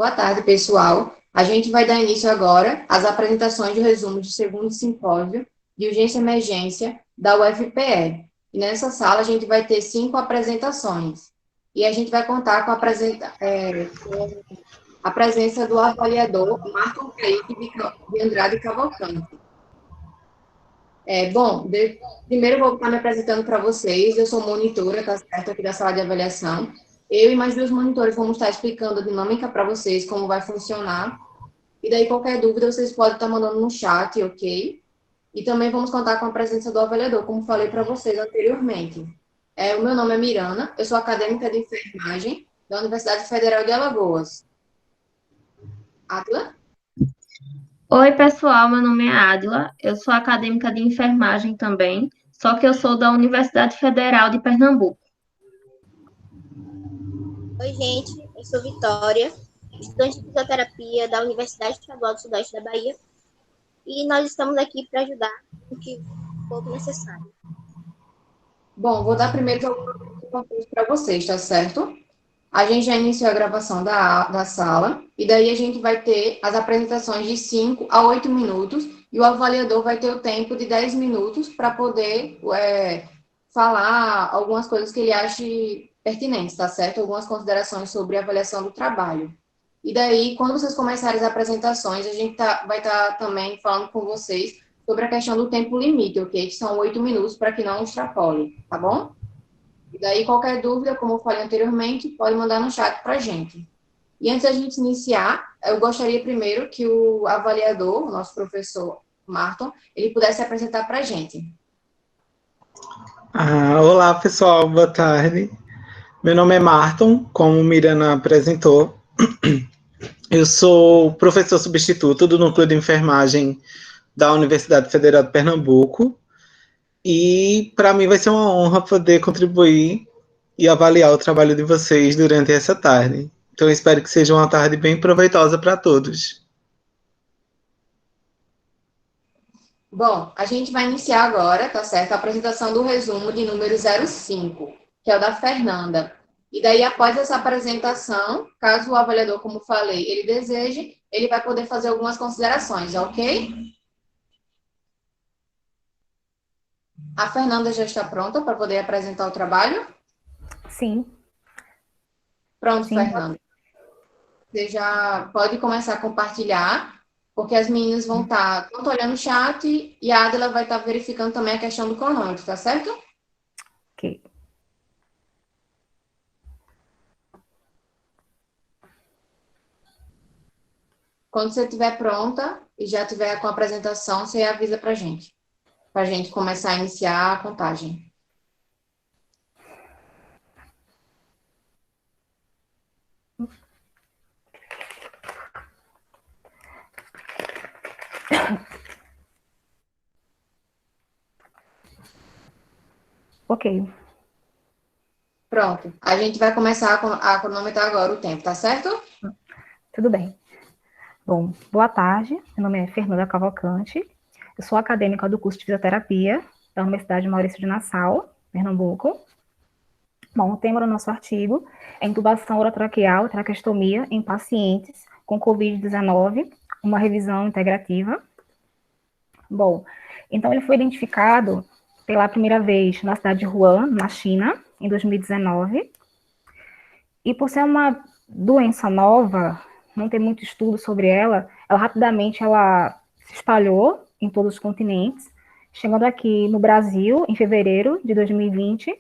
Boa tarde, pessoal. A gente vai dar início agora às apresentações do resumo do segundo simpósio de urgência e emergência da UFPE. E nessa sala a gente vai ter 5 apresentações. E a gente vai contar com com a presença do avaliador Marco Kaique de Andrade Cavalcante. Primeiro eu vou estar me apresentando para vocês. Eu sou monitora, tá certo, aqui da sala de avaliação. Eu e mais 2 monitores vamos estar explicando a dinâmica para vocês, como vai funcionar. E daí, qualquer dúvida, vocês podem estar mandando no chat, ok? E também vamos contar com a presença do avaliador, como falei para vocês anteriormente. O meu nome é Mirana, eu sou acadêmica de enfermagem da Universidade Federal de Alagoas. Atila? Oi, pessoal, meu nome é Adila, eu sou acadêmica de enfermagem também, só que eu sou da Universidade Federal de Pernambuco. Oi, gente, eu sou Vitória, estudante de fisioterapia da Universidade Estadual do Sudeste da Bahia, e nós estamos aqui para ajudar no que for necessário. Bom, vou dar primeiro algumas para vocês, tá certo? A gente já iniciou a gravação da sala, e daí a gente vai ter as apresentações de 5 a 8 minutos, e o avaliador vai ter o tempo de 10 minutos para poder falar algumas coisas que ele ache pertinentes, tá certo? Algumas considerações sobre a avaliação do trabalho. E daí, quando vocês começarem as apresentações, a gente vai estar também falando com vocês sobre a questão do tempo limite, ok? Que são 8 minutos para que não extrapole, tá bom? E daí, qualquer dúvida, como eu falei anteriormente, pode mandar no chat para a gente. E antes da gente iniciar, eu gostaria primeiro que o avaliador, o nosso professor Marton, ele pudesse se apresentar para a gente. Olá, pessoal, boa tarde. Meu nome é Marton, como o Mirana apresentou. Eu sou professor substituto do Núcleo de Enfermagem da Universidade Federal de Pernambuco. E para mim vai ser uma honra poder contribuir e avaliar o trabalho de vocês durante essa tarde. Então, eu espero que seja uma tarde bem proveitosa para todos. Bom, a gente vai iniciar agora, tá certo? A apresentação do resumo de número 05, que é o da Fernanda. E daí, após essa apresentação, caso o avaliador, como falei, ele deseje, ele vai poder fazer algumas considerações, ok? A Fernanda já está pronta para poder apresentar o trabalho? Sim. Pronto, sim. Fernanda. Você já pode começar a compartilhar, porque as meninas vão estar tanto olhando o chat e a Adela vai estar verificando também a questão do cronômetro, tá certo? Ok. Quando você estiver pronta e já estiver com a apresentação, você avisa para a gente começar a iniciar a contagem. Ok. Pronto. A gente vai começar a cronometrar agora o tempo, tá certo? Tudo bem. Bom, boa tarde. Meu nome é Fernanda Cavalcante. Eu sou acadêmica do curso de fisioterapia da Universidade Maurício de Nassau, Pernambuco. Bom, o tema do nosso artigo é intubação orotraqueal e traqueostomia em pacientes com COVID-19, uma revisão integrativa. Bom, então ele foi identificado pela primeira vez na cidade de Wuhan, na China, em 2019. E por ser uma doença nova, não tem muito estudo sobre ela, rapidamente se espalhou em todos os continentes, chegando aqui no Brasil em fevereiro de 2020,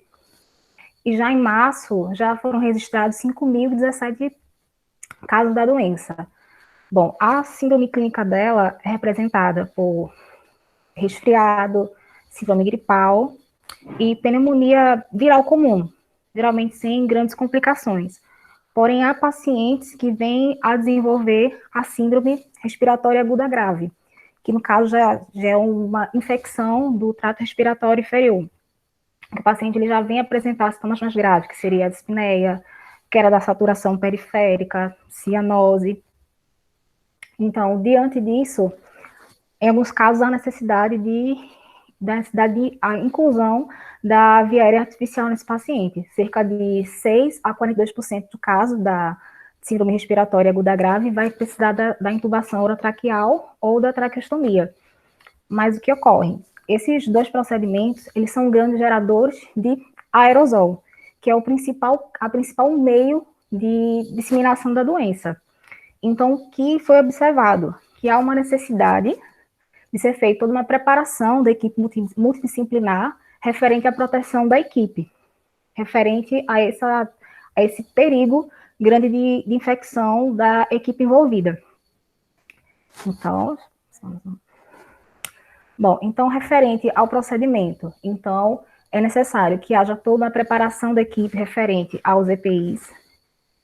e já em março já foram registrados 5.017 casos da doença. Bom, a síndrome clínica dela é representada por resfriado, síndrome gripal e pneumonia viral comum, geralmente sem grandes complicações. Porém, há pacientes que vêm a desenvolver a síndrome respiratória aguda grave, que no caso já é uma infecção do trato respiratório inferior. O paciente ele já vem apresentar sintomas mais graves, que seria a dispneia, queda da saturação periférica, cianose. Então, diante disso, em alguns casos, há necessidade de a inclusão da via aérea artificial nesse paciente. Cerca de 6 a 42% do caso da síndrome respiratória aguda grave, vai precisar da intubação orotraqueal ou da traqueostomia. Mas o que ocorre? Esses dois procedimentos, eles são grandes geradores de aerosol, que é a principal meio de disseminação da doença. Então, o que foi observado? Que há uma necessidade de ser feita toda uma preparação da equipe multidisciplinar referente à proteção da equipe, referente a esse perigo grande de infecção da equipe envolvida. Então, referente ao procedimento, então, é necessário que haja toda a preparação da equipe referente aos EPIs,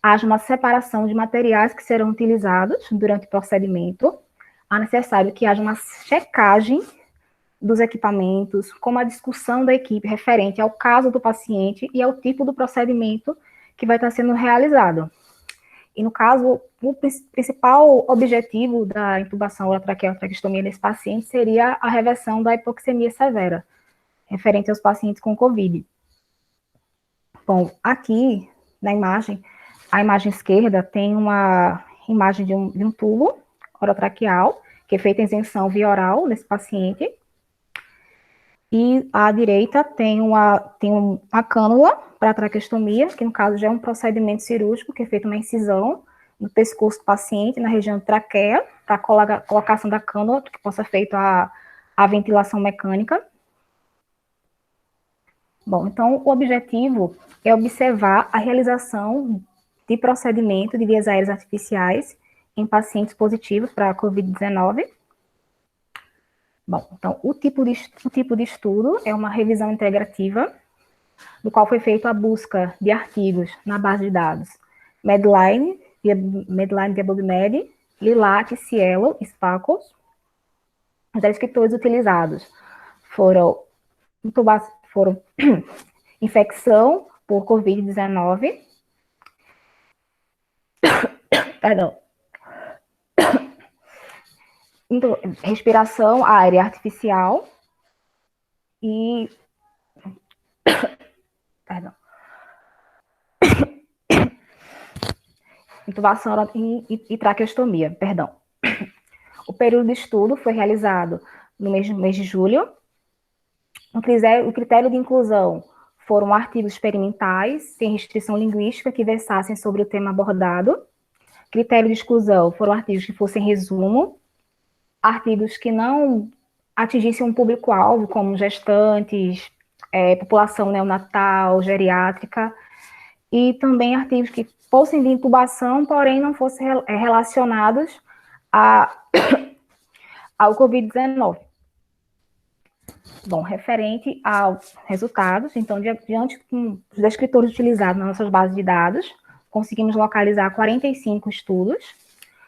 haja uma separação de materiais que serão utilizados durante o procedimento, é necessário que haja uma checagem dos equipamentos, como a discussão da equipe referente ao caso do paciente e ao tipo do procedimento que vai estar sendo realizado. E, no caso, o principal objetivo da intubação orotraqueal traqueostomia nesse paciente seria a reversão da hipoxemia severa, referente aos pacientes com COVID. Bom, aqui, na imagem, a imagem esquerda tem uma imagem de um tubo orotraqueal, que é feita a isenção via oral nesse paciente, e à direita tem uma cânula para traqueostomia, que no caso já é um procedimento cirúrgico, que é feita uma incisão no pescoço do paciente, na região de traqueia, para a colocação da cânula, que possa ser feita a ventilação mecânica. Bom, então o objetivo é observar a realização de procedimento de vias aéreas artificiais em pacientes positivos para a COVID-19. Bom, então, o tipo de estudo é uma revisão integrativa, no qual foi feita a busca de artigos na base de dados Medline, PubMed, Lilac, Cielo, Spacos. Os descritores utilizados foram infecção por COVID-19, respiração aérea artificial e intubação e traqueostomia, O período de estudo foi realizado no mês de julho. O critério de inclusão foram artigos experimentais, sem restrição linguística, que versassem sobre o tema abordado. Critério de exclusão foram artigos que fossem resumo, artigos que não atingissem um público-alvo, como gestantes, população neonatal, geriátrica, e também artigos que fossem de intubação, porém não fossem relacionados ao COVID-19. Bom, referente aos resultados, então, diante dos descritores utilizados nas nossas bases de dados, conseguimos localizar 45 estudos,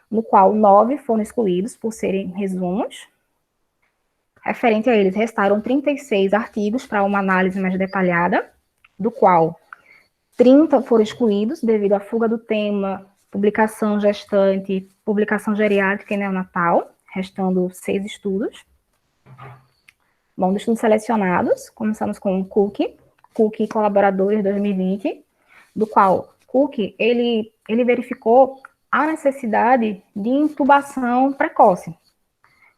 no qual 9 foram excluídos por serem resumos. Referente a eles, restaram 36 artigos para uma análise mais detalhada, do qual 30 foram excluídos devido à fuga do tema, publicação gestante, publicação geriátrica e neonatal, restando 6 estudos. Bom, dos estudos selecionados, começamos com o Cook e colaboradores 2020, do qual Cook, ele verificou a necessidade de intubação precoce,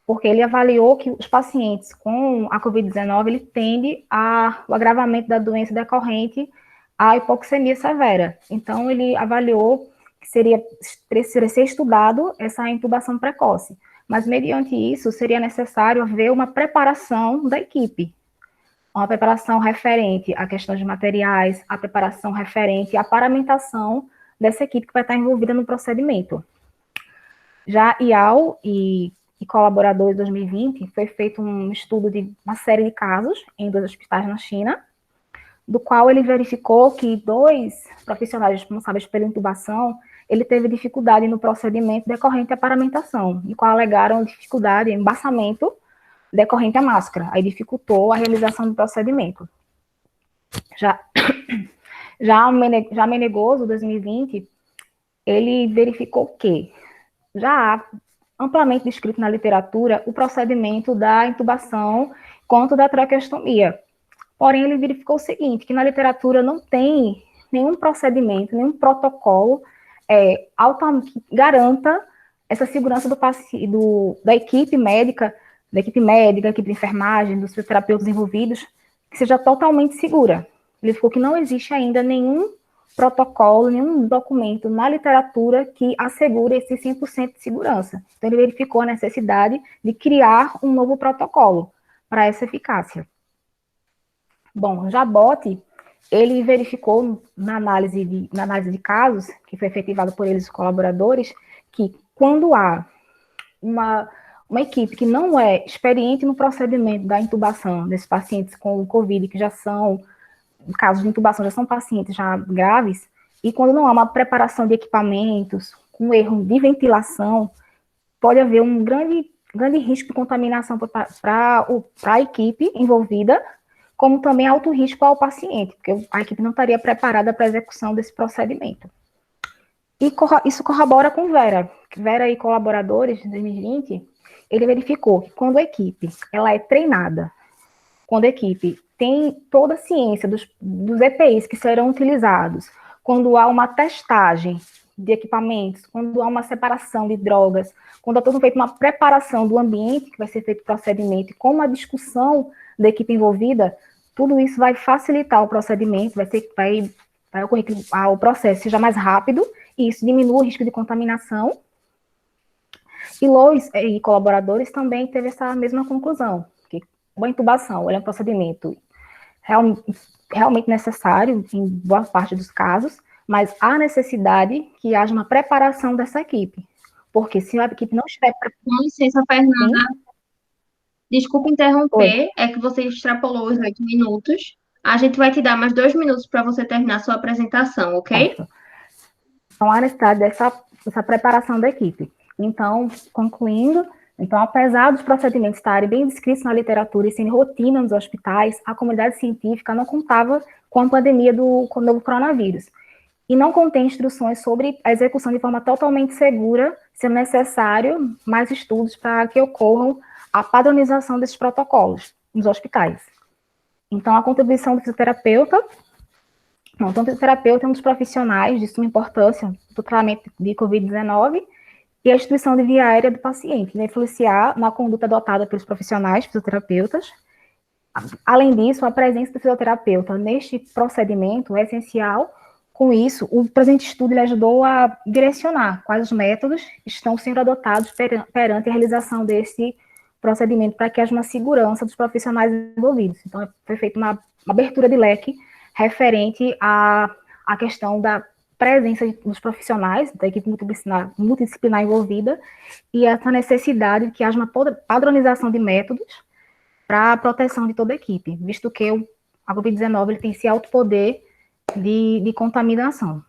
porque ele avaliou que os pacientes com a COVID-19, ele tende ao agravamento da doença decorrente à hipoxemia severa. Então, ele avaliou que precisaria ser estudado essa intubação precoce. Mas, mediante isso, seria necessário haver uma preparação da equipe. Uma preparação referente à questão de materiais, a preparação referente à paramentação dessa equipe que vai estar envolvida no procedimento. Já IAL e colaboradores 2020, foi feito um estudo de uma série de casos em 2 hospitais na China, do qual ele verificou que 2 profissionais responsáveis pela intubação, ele teve dificuldade no procedimento decorrente à paramentação, no qual alegaram dificuldade em embaçamento decorrente à máscara, aí dificultou a realização do procedimento. Já Menegoso, 2020, ele verificou que já há amplamente descrito na literatura o procedimento da intubação quanto da traqueostomia. Porém, ele verificou o seguinte, que na literatura não tem nenhum procedimento, nenhum protocolo que garanta essa segurança da equipe médica, da equipe de enfermagem, dos fisioterapeutas envolvidos, que seja totalmente segura. Ele verificou que não existe ainda nenhum protocolo, nenhum documento na literatura que assegure esse 100% de segurança. Então, ele verificou a necessidade de criar um novo protocolo para essa eficácia. Bom, Jabot, ele verificou na análise de casos, que foi efetivada por eles, os colaboradores, que quando há uma equipe que não é experiente no procedimento da intubação desses pacientes com Covid, que já são, no caso de intubação, já são pacientes já graves, e quando não há uma preparação de equipamentos, com erro de ventilação, pode haver um grande risco de contaminação para a equipe envolvida, como também alto risco ao paciente, porque a equipe não estaria preparada para a execução desse procedimento. E isso corrobora com Vera e colaboradores, em 2020, ele verificou que quando a equipe ela é treinada, quando a equipe tem toda a ciência dos EPIs que serão utilizados, quando há uma testagem de equipamentos, quando há uma separação de drogas, quando há toda feita uma preparação do ambiente que vai ser feito o procedimento, e com uma discussão da equipe envolvida, tudo isso vai facilitar o procedimento, vai ocorrer que o processo seja mais rápido, e isso diminui o risco de contaminação. E Lois e colaboradores também teve essa mesma conclusão, que a intubação é um procedimento realmente necessário em boa parte dos casos, mas há necessidade que haja uma preparação dessa equipe, porque se a equipe não estiver preparada... Com licença, Fernanda. Desculpa interromper, é que você extrapolou os 8 minutos. A gente vai te dar mais 2 minutos para você terminar sua apresentação, ok? Certo. Então, há necessidade dessa preparação da equipe. Então, concluindo, apesar dos procedimentos estarem bem descritos na literatura e serem rotina nos hospitais, a comunidade científica não contava com a pandemia do novo coronavírus e não contém instruções sobre a execução de forma totalmente segura, sendo necessário mais estudos para que ocorram a padronização desses protocolos nos hospitais. Então, a contribuição do fisioterapeuta, o fisioterapeuta é um dos profissionais de suma importância do tratamento de Covid-19 e a instituição de via aérea do paciente, né, influenciar na conduta adotada pelos profissionais fisioterapeutas. Além disso, a presença do fisioterapeuta neste procedimento é essencial. Com isso, o presente estudo ele ajudou a direcionar quais os métodos estão sendo adotados perante a realização desse procedimento para que haja uma segurança dos profissionais envolvidos. Então, foi feita uma abertura de leque referente à questão da presença dos profissionais, da equipe multidisciplinar envolvida, e essa necessidade de que haja uma padronização de métodos para a proteção de toda a equipe, visto que a Covid-19 ele tem esse alto poder de contaminação.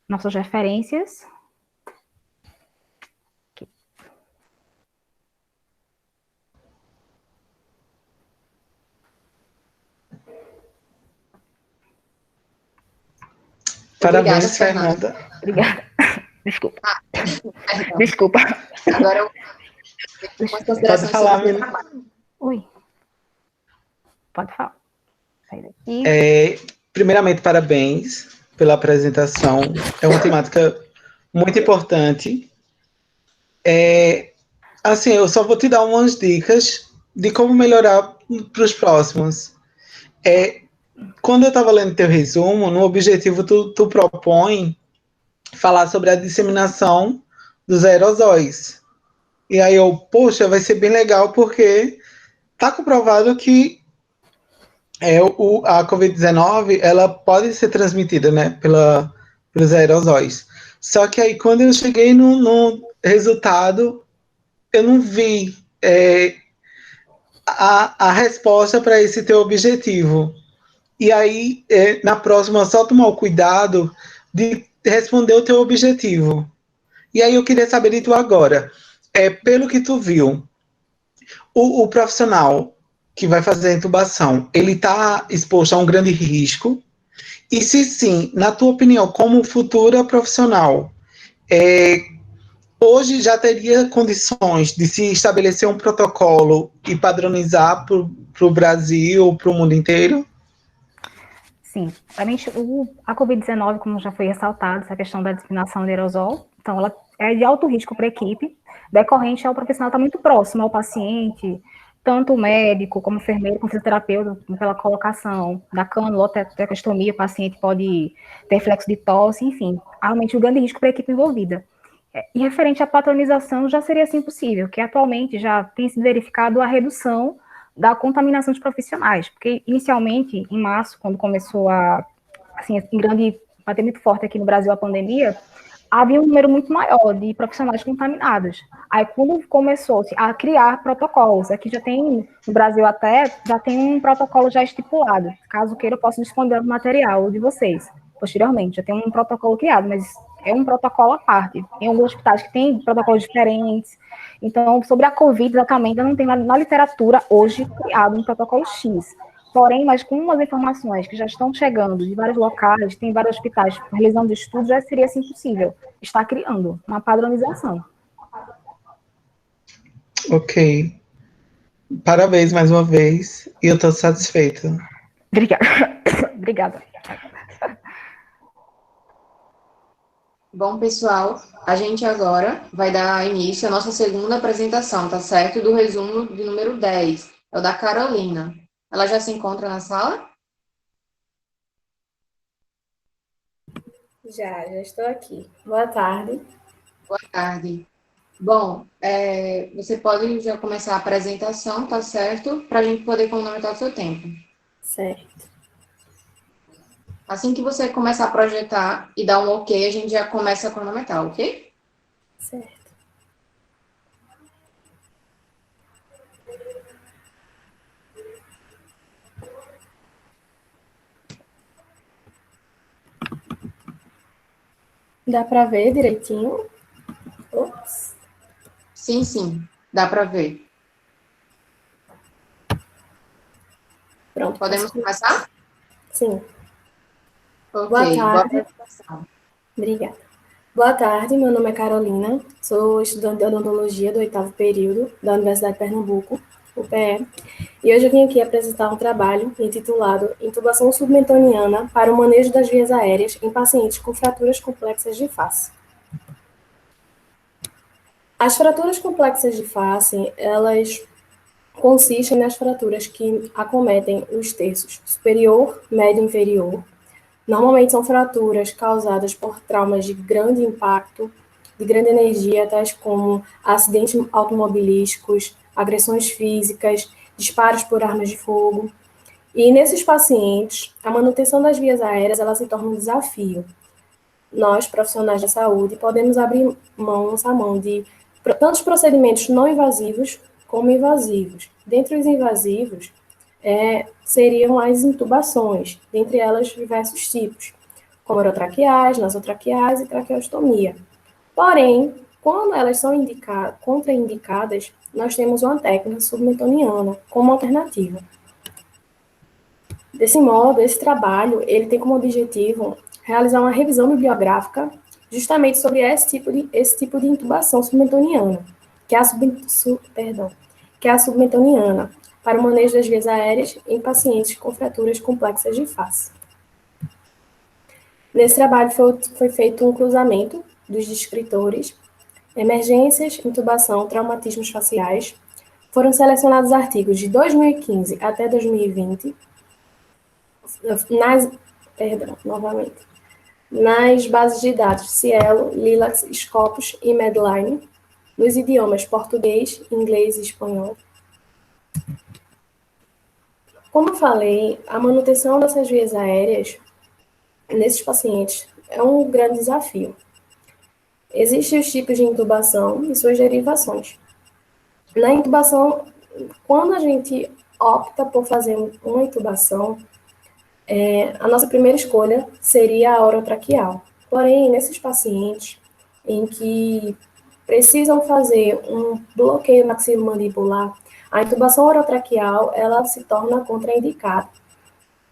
Nossas referências. Parabéns, Fernanda. Obrigada. Desculpa. Desculpa. Agora eu tenho umas considerações Pode falar, sobre o Mila. trabalho. Oi. Pode falar. Sai daqui. Primeiramente, parabéns pela apresentação. É uma temática muito importante. Assim, eu só vou te dar umas dicas de como melhorar para os próximos. Quando eu estava lendo teu resumo, no objetivo tu propõe falar sobre a disseminação dos aerosóis. E aí poxa, vai ser bem legal porque está comprovado que a Covid-19 ela pode ser transmitida, né, pelos aerosóis. Só que aí quando eu cheguei no resultado, eu não vi a resposta para esse teu objetivo. E aí, na próxima, só tomar o cuidado de responder o teu objetivo. E aí eu queria saber de tu agora, pelo que tu viu, o profissional que vai fazer a intubação, ele está exposto a um grande risco? E se sim, na tua opinião, como futura profissional, hoje já teria condições de se estabelecer um protocolo e padronizar para o Brasil, para o mundo inteiro? Sim, realmente a Covid-19, como já foi ressaltado, essa questão da disseminação de aerosol, então ela é de alto risco para a equipe, decorrente ao profissional estar muito próximo ao paciente, tanto o médico, como o enfermeiro, como o fisioterapeuta, pela colocação da cânula, traqueostomia, o paciente pode ter reflexo de tosse, enfim, realmente o grande risco para a equipe envolvida. E referente à patronização, já seria assim possível, que atualmente já tem sido verificado a redução da contaminação de profissionais, porque inicialmente, em março, quando começou assim, em grande, bater muito forte aqui no Brasil a pandemia, havia um número muito maior de profissionais contaminados. Aí, quando começou-se a criar protocolos, aqui já tem, no Brasil até, já tem um protocolo já estipulado, caso queira, eu posso disponibilizar o material de vocês, posteriormente, já tem um protocolo criado, mas é um protocolo à parte. Tem alguns hospitais que têm protocolos diferentes. Então, sobre a Covid, exatamente, ainda não tem na literatura hoje criado um protocolo X. Porém, mas com as informações que já estão chegando de vários locais, tem vários hospitais realizando estudos, já seria assim possível estar criando uma padronização. Ok. Parabéns mais uma vez. E eu estou satisfeita. Obrigada. Obrigada. Bom, pessoal, a gente agora vai dar início à nossa segunda apresentação, tá certo? Do resumo de número 10, é o da Carolina. Ela já se encontra na sala? Já estou aqui. Boa tarde. Boa tarde. Bom, você pode já começar a apresentação, tá certo? Para a gente poder cronometrar o seu tempo. Certo. Assim que você começar a projetar e dar um ok, a gente já começa a cronometrar, ok? Certo. Dá para ver direitinho? Ops. Sim, dá para ver. Pronto. Podemos começar? Sim. Ok, Boa tarde. boa apresentação. Obrigada. Boa tarde, meu nome é Carolina, sou estudante de odontologia do 8º período da Universidade de Pernambuco, UPE, e hoje eu vim aqui apresentar um trabalho intitulado Intubação submentoniana para o manejo das vias aéreas em pacientes com fraturas complexas de face. As fraturas complexas de face, elas consistem nas fraturas que acometem os terços superior, médio e inferior. Normalmente são fraturas causadas por traumas de grande impacto, de grande energia, tais como acidentes automobilísticos, agressões físicas, disparos por armas de fogo. E nesses pacientes, a manutenção das vias aéreas ela se torna um desafio. Nós, profissionais da saúde, podemos abrir mão de tantos procedimentos não invasivos como invasivos. Dentre os invasivos, seriam as intubações, dentre elas diversos tipos, como orotraqueais, nasotraqueais e traqueostomia. Porém, quando elas são contraindicadas, nós temos uma técnica submentoniana como alternativa. Desse modo, esse trabalho ele tem como objetivo realizar uma revisão bibliográfica justamente sobre esse tipo de intubação submentoniana, que é a submentoniana, para o manejo das vias aéreas em pacientes com fraturas complexas de face. Nesse trabalho foi feito um cruzamento dos descritores, emergências, intubação, traumatismos faciais. Foram selecionados artigos de 2015 até 2020, nas bases de dados Cielo, Lilacs, Scopus e Medline, nos idiomas português, inglês e espanhol. Como eu falei, a manutenção dessas vias aéreas nesses pacientes é um grande desafio. Existem os tipos de intubação e suas derivações. Na intubação, quando a gente opta por fazer uma intubação, a nossa primeira escolha seria a orotraqueal. Porém, nesses pacientes em que precisam fazer um bloqueio maxilomandibular, a intubação orotraqueal ela se torna contraindicada.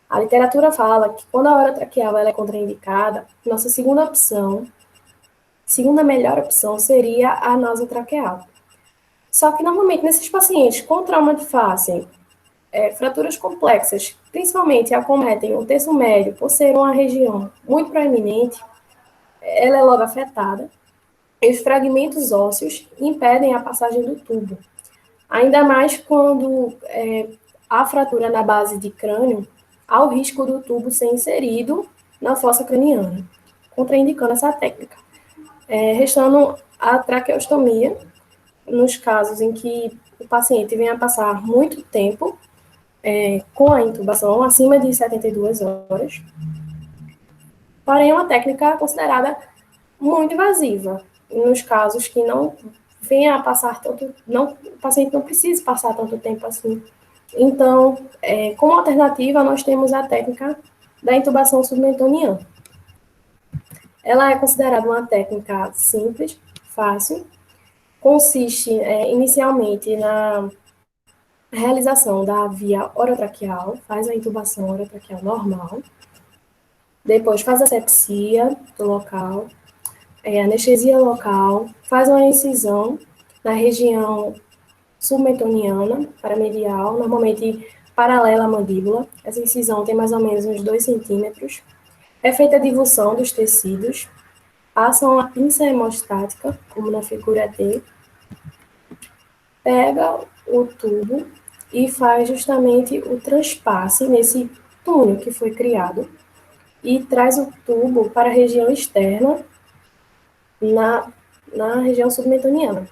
A literatura fala que quando a orotraqueal ela é contraindicada, nossa segunda melhor opção seria a nasotraqueal. Só que normalmente nesses pacientes com trauma de face, fraturas complexas, principalmente acometem o terço médio, por ser uma região muito proeminente, ela é logo afetada, e os fragmentos ósseos impedem a passagem do tubo. Ainda mais quando há fratura na base de crânio, há o risco do tubo ser inserido na fossa craniana, contraindicando essa técnica. Restando a traqueostomia, nos casos em que o paciente venha a passar muito tempo com a intubação, acima de 72 horas, porém é uma técnica considerada muito invasiva, nos casos que não venha a passar tanto, o paciente não precisa passar tanto tempo assim. Então, como alternativa, nós temos a técnica da intubação submentoniana. Ela é considerada uma técnica simples, fácil, consiste inicialmente na realização da via orotraqueal, faz a intubação orotraqueal normal, depois faz a asepsia do local, anestesia local, faz uma incisão na região submentoniana, paramedial, normalmente paralela à mandíbula. Essa incisão tem mais ou menos uns 2 centímetros. É feita a divulsão dos tecidos, passam a pinça hemostática, como na figura D, pega o tubo e faz justamente o transpasse nesse túnel que foi criado e traz o tubo para a região externa, na região submentoniana.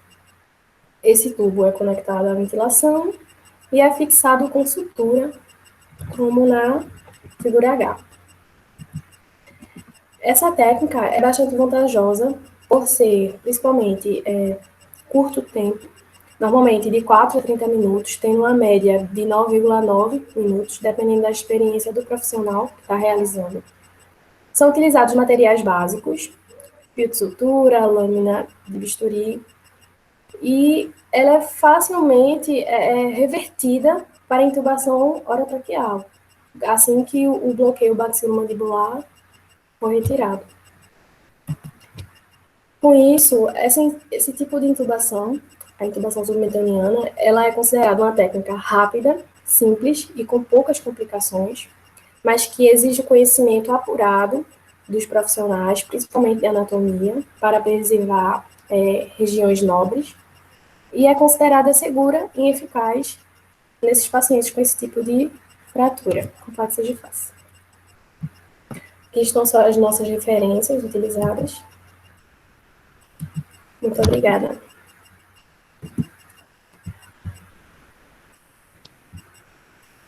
Esse tubo é conectado à ventilação e é fixado com sutura, como na figura H. Essa técnica é bastante vantajosa por ser, principalmente, curto tempo, normalmente de 4 a 30 minutos, tendo uma média de 9,9 minutos, dependendo da experiência do profissional que está realizando. São utilizados materiais básicos, fio de sutura, lâmina de bisturi, e ela é facilmente revertida para intubação orotraqueal, assim que o bloqueio baxilomandibular for retirado. Com isso, esse tipo de intubação, a intubação submentoniana, ela é considerada uma técnica rápida, simples e com poucas complicações, mas que exige conhecimento apurado dos profissionais, principalmente de anatomia, para preservar regiões nobres, e é considerada segura e eficaz nesses pacientes com esse tipo de fratura complexa de face. Aqui estão só as nossas referências utilizadas. Muito obrigada.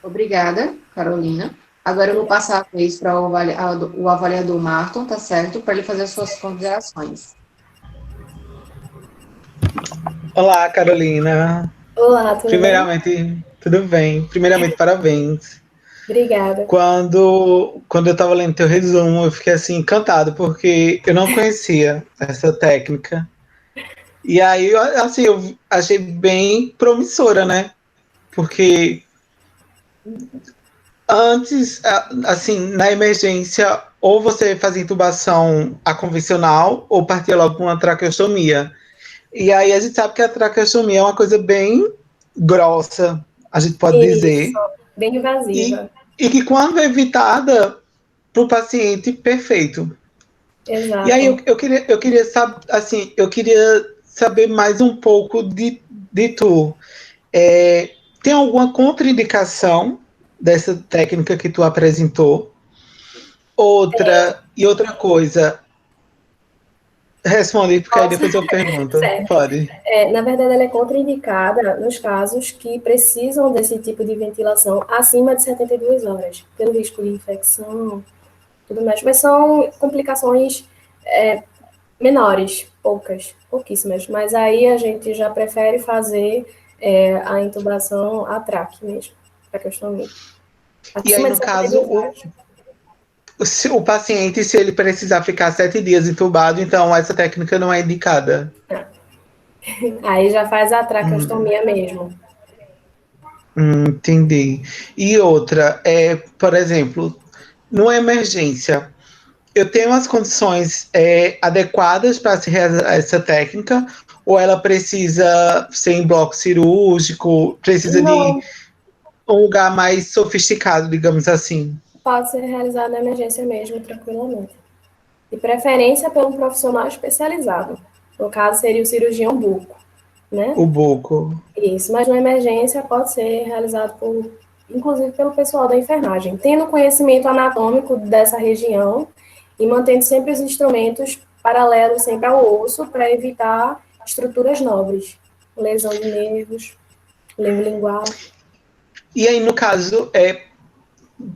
Obrigada, Carolina. Agora eu vou passar a vez para o avaliador Marton, tá certo? Para ele fazer as suas considerações. Olá, Carolina. Olá, tudo bem? Tudo bem. Primeiramente, parabéns. Obrigada. Quando eu estava lendo teu resumo, eu fiquei assim encantado, porque eu não conhecia essa técnica. E aí, assim, eu achei bem promissora, né? Porque antes, assim, na emergência, ou você fazia intubação a convencional, ou partia logo com uma traqueostomia. E aí a gente sabe que a traqueostomia é uma coisa bem grossa, a gente pode dizer. Bem invasiva. E que quando é evitada, para o paciente, perfeito. Exato. E aí eu queria saber mais um pouco de tu. Tem alguma contraindicação dessa técnica que tu apresentou? Outra coisa. Responde, porque aí depois eu pergunto. Certo. Pode. Na verdade, ela é contraindicada nos casos que precisam desse tipo de ventilação acima de 72 horas, pelo risco de infecção, tudo mais. Mas são complicações menores, pouquíssimas. Mas aí a gente já prefere fazer a intubação a traque mesmo, traqueostomia. E aí, no caso, o paciente, se ele precisar ficar 7 dias entubado, então essa técnica não é indicada. Aí já faz a traqueostomia mesmo. Entendi. E outra, por exemplo, numa emergência, eu tenho as condições adequadas para se realizar essa técnica, ou ela precisa ser em bloco cirúrgico, precisa de um lugar mais sofisticado, digamos assim? Pode ser realizado na emergência mesmo, tranquilamente. De preferência pelo profissional especializado. No caso, seria o cirurgião buco, né? O buco. Isso, mas na emergência pode ser realizado inclusive pelo pessoal da enfermagem, tendo conhecimento anatômico dessa região e mantendo sempre os instrumentos paralelos sempre ao osso para evitar estruturas nobres, lesão de nervos, nervo lingual. E aí, no caso,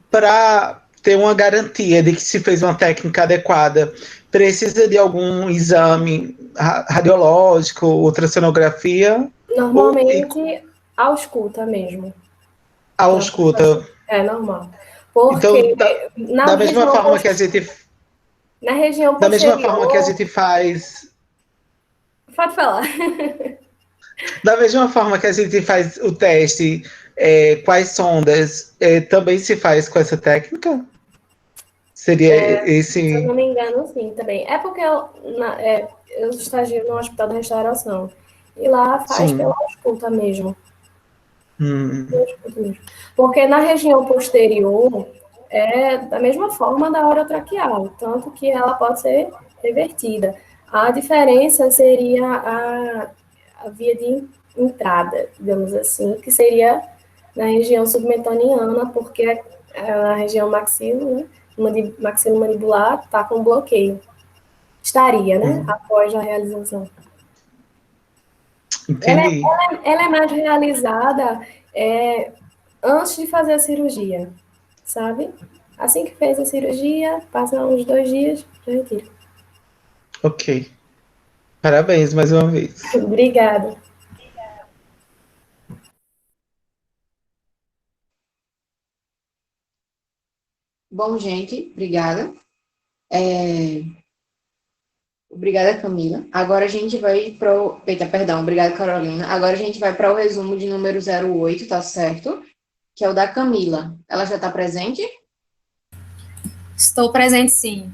para ter uma garantia de que se fez uma técnica adequada, precisa de algum exame radiológico, ultrassonografia? Normalmente, ausculta mesmo. A ausculta. É normal. Porque então, da mesma forma que a gente... Na região posterior... Da mesma forma que a gente faz... Pode falar. Da mesma forma que a gente faz o teste, quais sondas, também se faz com essa técnica? Seria esse... Se eu não me engano, sim, também. É porque eu estagio no Hospital da Restauração. E lá faz pela ausculta mesmo. Porque na região posterior é da mesma forma da orotraqueal, tanto que ela pode ser revertida. A diferença seria a via de entrada, digamos assim, que seria na região submetoniana, porque na região maxilo, né, maxilomandibular, está com bloqueio. Estaria, né, após a realização. Entendi. Ela é mais realizada antes de fazer a cirurgia, sabe? Assim que fez a cirurgia, passa uns 2 dias, já retira. Ok. Parabéns mais uma vez. Obrigada. Bom, gente, obrigada. Obrigada, Camila. Agora a gente vai para o... Eita, perdão, obrigada, Carolina. Agora a gente vai para o resumo de número 08, tá certo? Que é o da Camila. Ela já está presente? Estou presente, sim.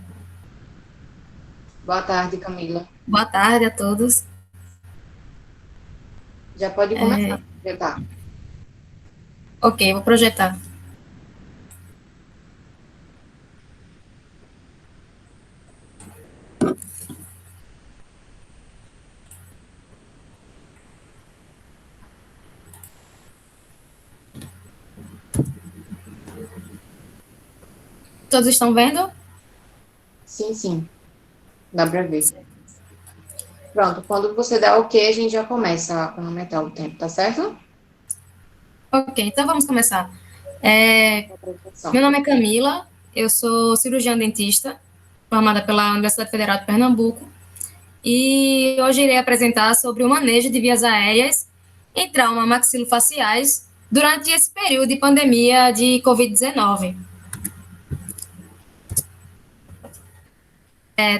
Boa tarde, Camila. Boa tarde a todos. Já pode começar. Já tá. Ok, vou projetar. Todos estão vendo? Sim, sim. Dá para ver. Pronto, quando você der ok, a gente já começa a cronometrar o tempo, tá certo? Ok, então vamos começar. Meu nome é Camila, eu sou cirurgiã dentista, formada pela Universidade Federal de Pernambuco, e hoje irei apresentar sobre o manejo de vias aéreas em trauma maxilofaciais durante esse período de pandemia de Covid-19.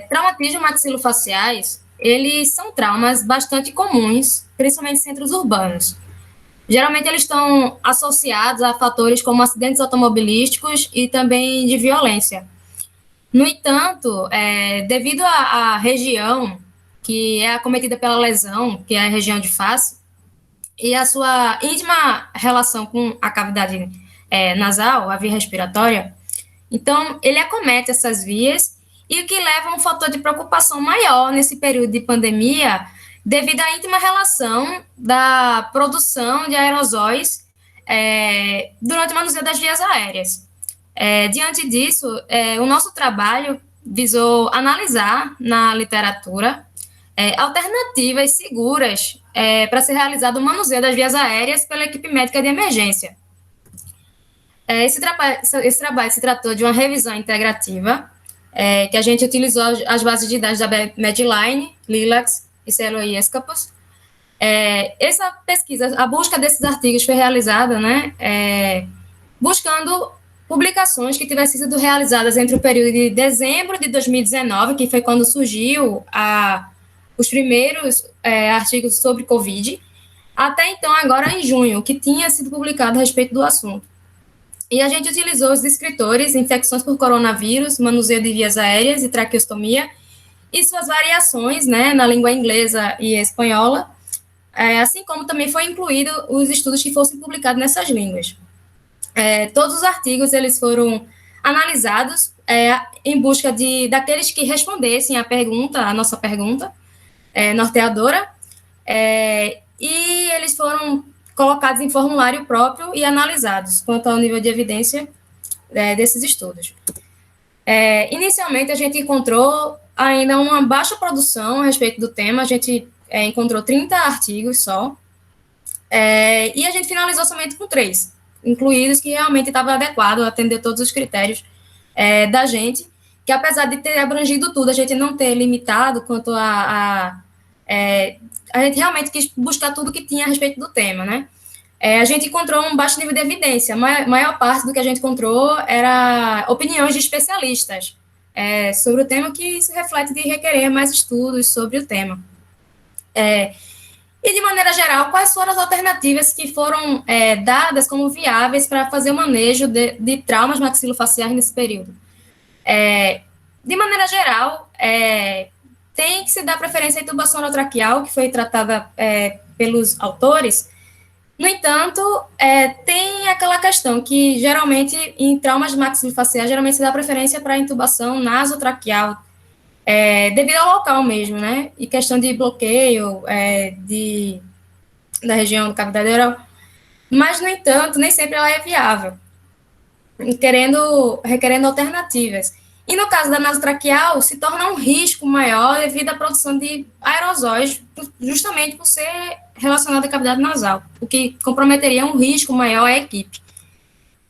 Traumatismos maxilofaciais, eles são traumas bastante comuns, principalmente em centros urbanos. Geralmente eles estão associados a fatores como acidentes automobilísticos e também de violência. No entanto, devido à região que é acometida pela lesão, que é a região de face, e a sua íntima relação com a cavidade nasal, a via respiratória, então ele acomete essas vias e o que leva a um fator de preocupação maior nesse período de pandemia, devido à íntima relação da produção de aerosóis durante o manuseio das vias aéreas. Diante disso, o nosso trabalho visou analisar na literatura alternativas seguras para ser realizado o manuseio das vias aéreas pela equipe médica de emergência. Esse trabalho se tratou de uma revisão integrativa, que a gente utilizou as bases de dados da Medline, Lilacs e CLOI Escapos. Essa pesquisa, a busca desses artigos foi realizada, buscando publicações que tivessem sido realizadas entre o período de dezembro de 2019, que foi quando surgiu os primeiros artigos sobre Covid, até então, agora em junho, que tinha sido publicado a respeito do assunto. E a gente utilizou os descritores, infecções por coronavírus, manuseio de vias aéreas e traqueostomia, e suas variações, na língua inglesa e espanhola, assim como também foi incluído os estudos que fossem publicados nessas línguas. Todos os artigos eles foram analisados em busca daqueles que respondessem a nossa pergunta norteadora, e eles foram colocados em formulário próprio e analisados quanto ao nível de evidência desses estudos. Inicialmente, a gente encontrou ainda uma baixa produção a respeito do tema, a gente encontrou 30 artigos só, e a gente finalizou somente com 3, incluídos, que realmente estava adequado a atender todos os critérios da gente, que apesar de ter abrangido tudo, a gente não ter limitado quanto a gente realmente quis buscar tudo que tinha a respeito do tema, né? A gente encontrou um baixo nível de evidência, a maior parte do que a gente encontrou era opiniões de especialistas sobre o tema, que isso reflete de requerer mais estudos sobre o tema. E, de maneira geral, quais foram as alternativas que foram dadas como viáveis para fazer o manejo de traumas maxilofaciais nesse período? De maneira geral, tem que se dar preferência à intubação orotraqueal, que foi tratada pelos autores. No entanto, tem aquela questão que, geralmente, em traumas maxilofaciais, geralmente se dá preferência para a intubação nasotraqueal, devido ao local mesmo, né? E questão de bloqueio da região do cavidade oral. Mas, no entanto, nem sempre ela é viável, requerendo alternativas. E no caso da nasotraqueal, se torna um risco maior devido à produção de aerosóis, justamente por ser relacionado à cavidade nasal, o que comprometeria um risco maior à equipe.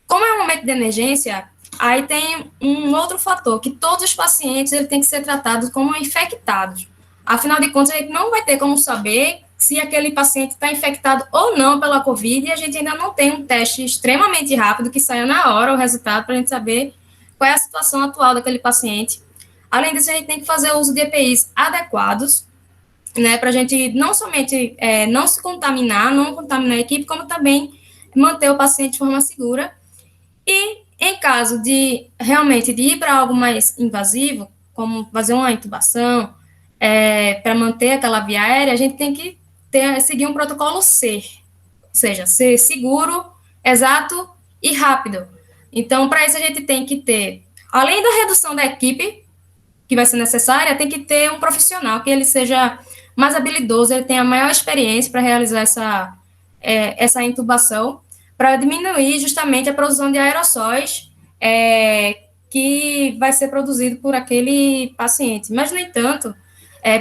Como é um momento de emergência, aí tem um outro fator, que todos os pacientes têm que ser tratados como infectados. Afinal de contas, a gente não vai ter como saber se aquele paciente está infectado ou não pela COVID, e a gente ainda não tem um teste extremamente rápido que saia na hora o resultado para a gente saber qual é a situação atual daquele paciente. Além disso, a gente tem que fazer uso de EPIs adequados, né, para a gente não somente não se contaminar, não contaminar a equipe, como também manter o paciente de forma segura. E, em caso de realmente de ir para algo mais invasivo, como fazer uma intubação, para manter aquela via aérea, a gente tem que seguir um protocolo C, ou seja, ser seguro, exato e rápido. Então, para isso, a gente tem que ter, além da redução da equipe, que vai ser necessária, tem que ter um profissional que ele seja mais habilidoso, ele tenha maior experiência para realizar essa intubação, para diminuir justamente a produção de aerossóis que vai ser produzido por aquele paciente. Mas, no entanto,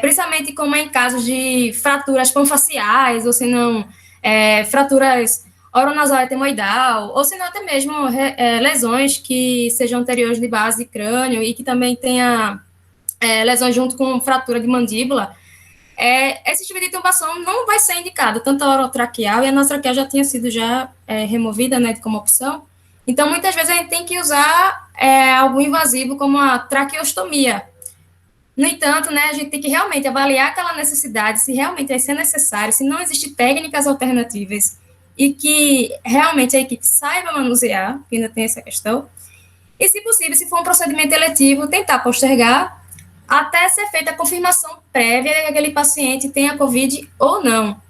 principalmente como em casos de fraturas panfaciais, ou se não, fraturas oronasal etimoidal, ou se não até mesmo lesões que sejam anteriores de base de crânio e que também tenha lesões junto com fratura de mandíbula, esse tipo de intubação não vai ser indicado, tanto a orotraqueal, e a nasotraqueal já tinha sido removida, né, como opção. Então, muitas vezes a gente tem que usar algo invasivo, como a traqueostomia. No entanto, né, a gente tem que realmente avaliar aquela necessidade, se realmente vai ser necessário, se não existem técnicas alternativas, e que realmente a equipe saiba manusear, que ainda tem essa questão, e, se possível, se for um procedimento eletivo, tentar postergar até ser feita a confirmação prévia de que aquele paciente tenha COVID ou não.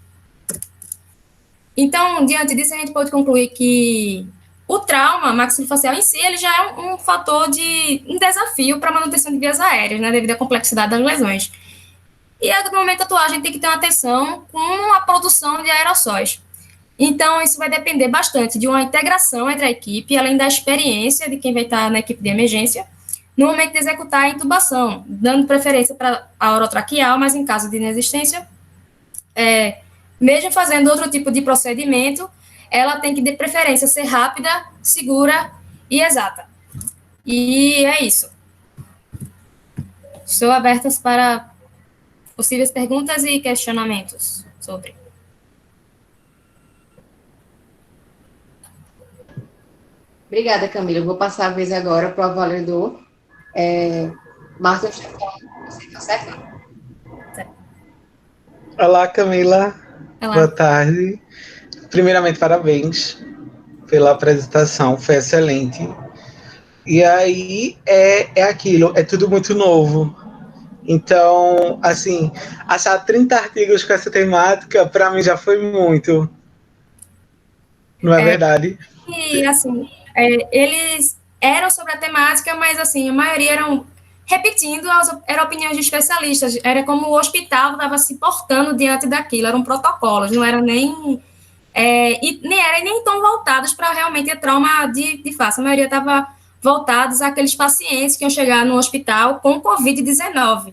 Então, diante disso, a gente pode concluir que o trauma maxilofacial em si, ele já é um fator um desafio para a manutenção de vias aéreas, né, devido à complexidade das lesões. E, no momento atual, a gente tem que ter uma atenção com a produção de aerossóis. Então, isso vai depender bastante de uma integração entre a equipe, além da experiência de quem vai estar na equipe de emergência, no momento de executar a intubação, dando preferência para a orotraqueal, mas em caso de inexistência, mesmo fazendo outro tipo de procedimento, ela tem que, de preferência, ser rápida, segura e exata. E é isso. Estou aberta para possíveis perguntas e questionamentos sobre. Obrigada, Camila. Eu vou passar a vez agora para o avaliador. Marta, você está certo? Olá, Camila. Olá. Boa tarde. Primeiramente, parabéns pela apresentação, foi excelente. E aí, aquilo, é tudo muito novo. Então, assim, achar 30 artigos com essa temática, para mim, já foi muito. Não é verdade? E, assim, eles eram sobre a temática, mas, assim, a maioria eram repetindo, eram opiniões de especialistas. Era como o hospital estava se portando diante daquilo, eram protocolos, não era nem... e nem era nem tão voltados para realmente a trauma de face. A maioria estava voltados àqueles pacientes que iam chegar no hospital com Covid-19.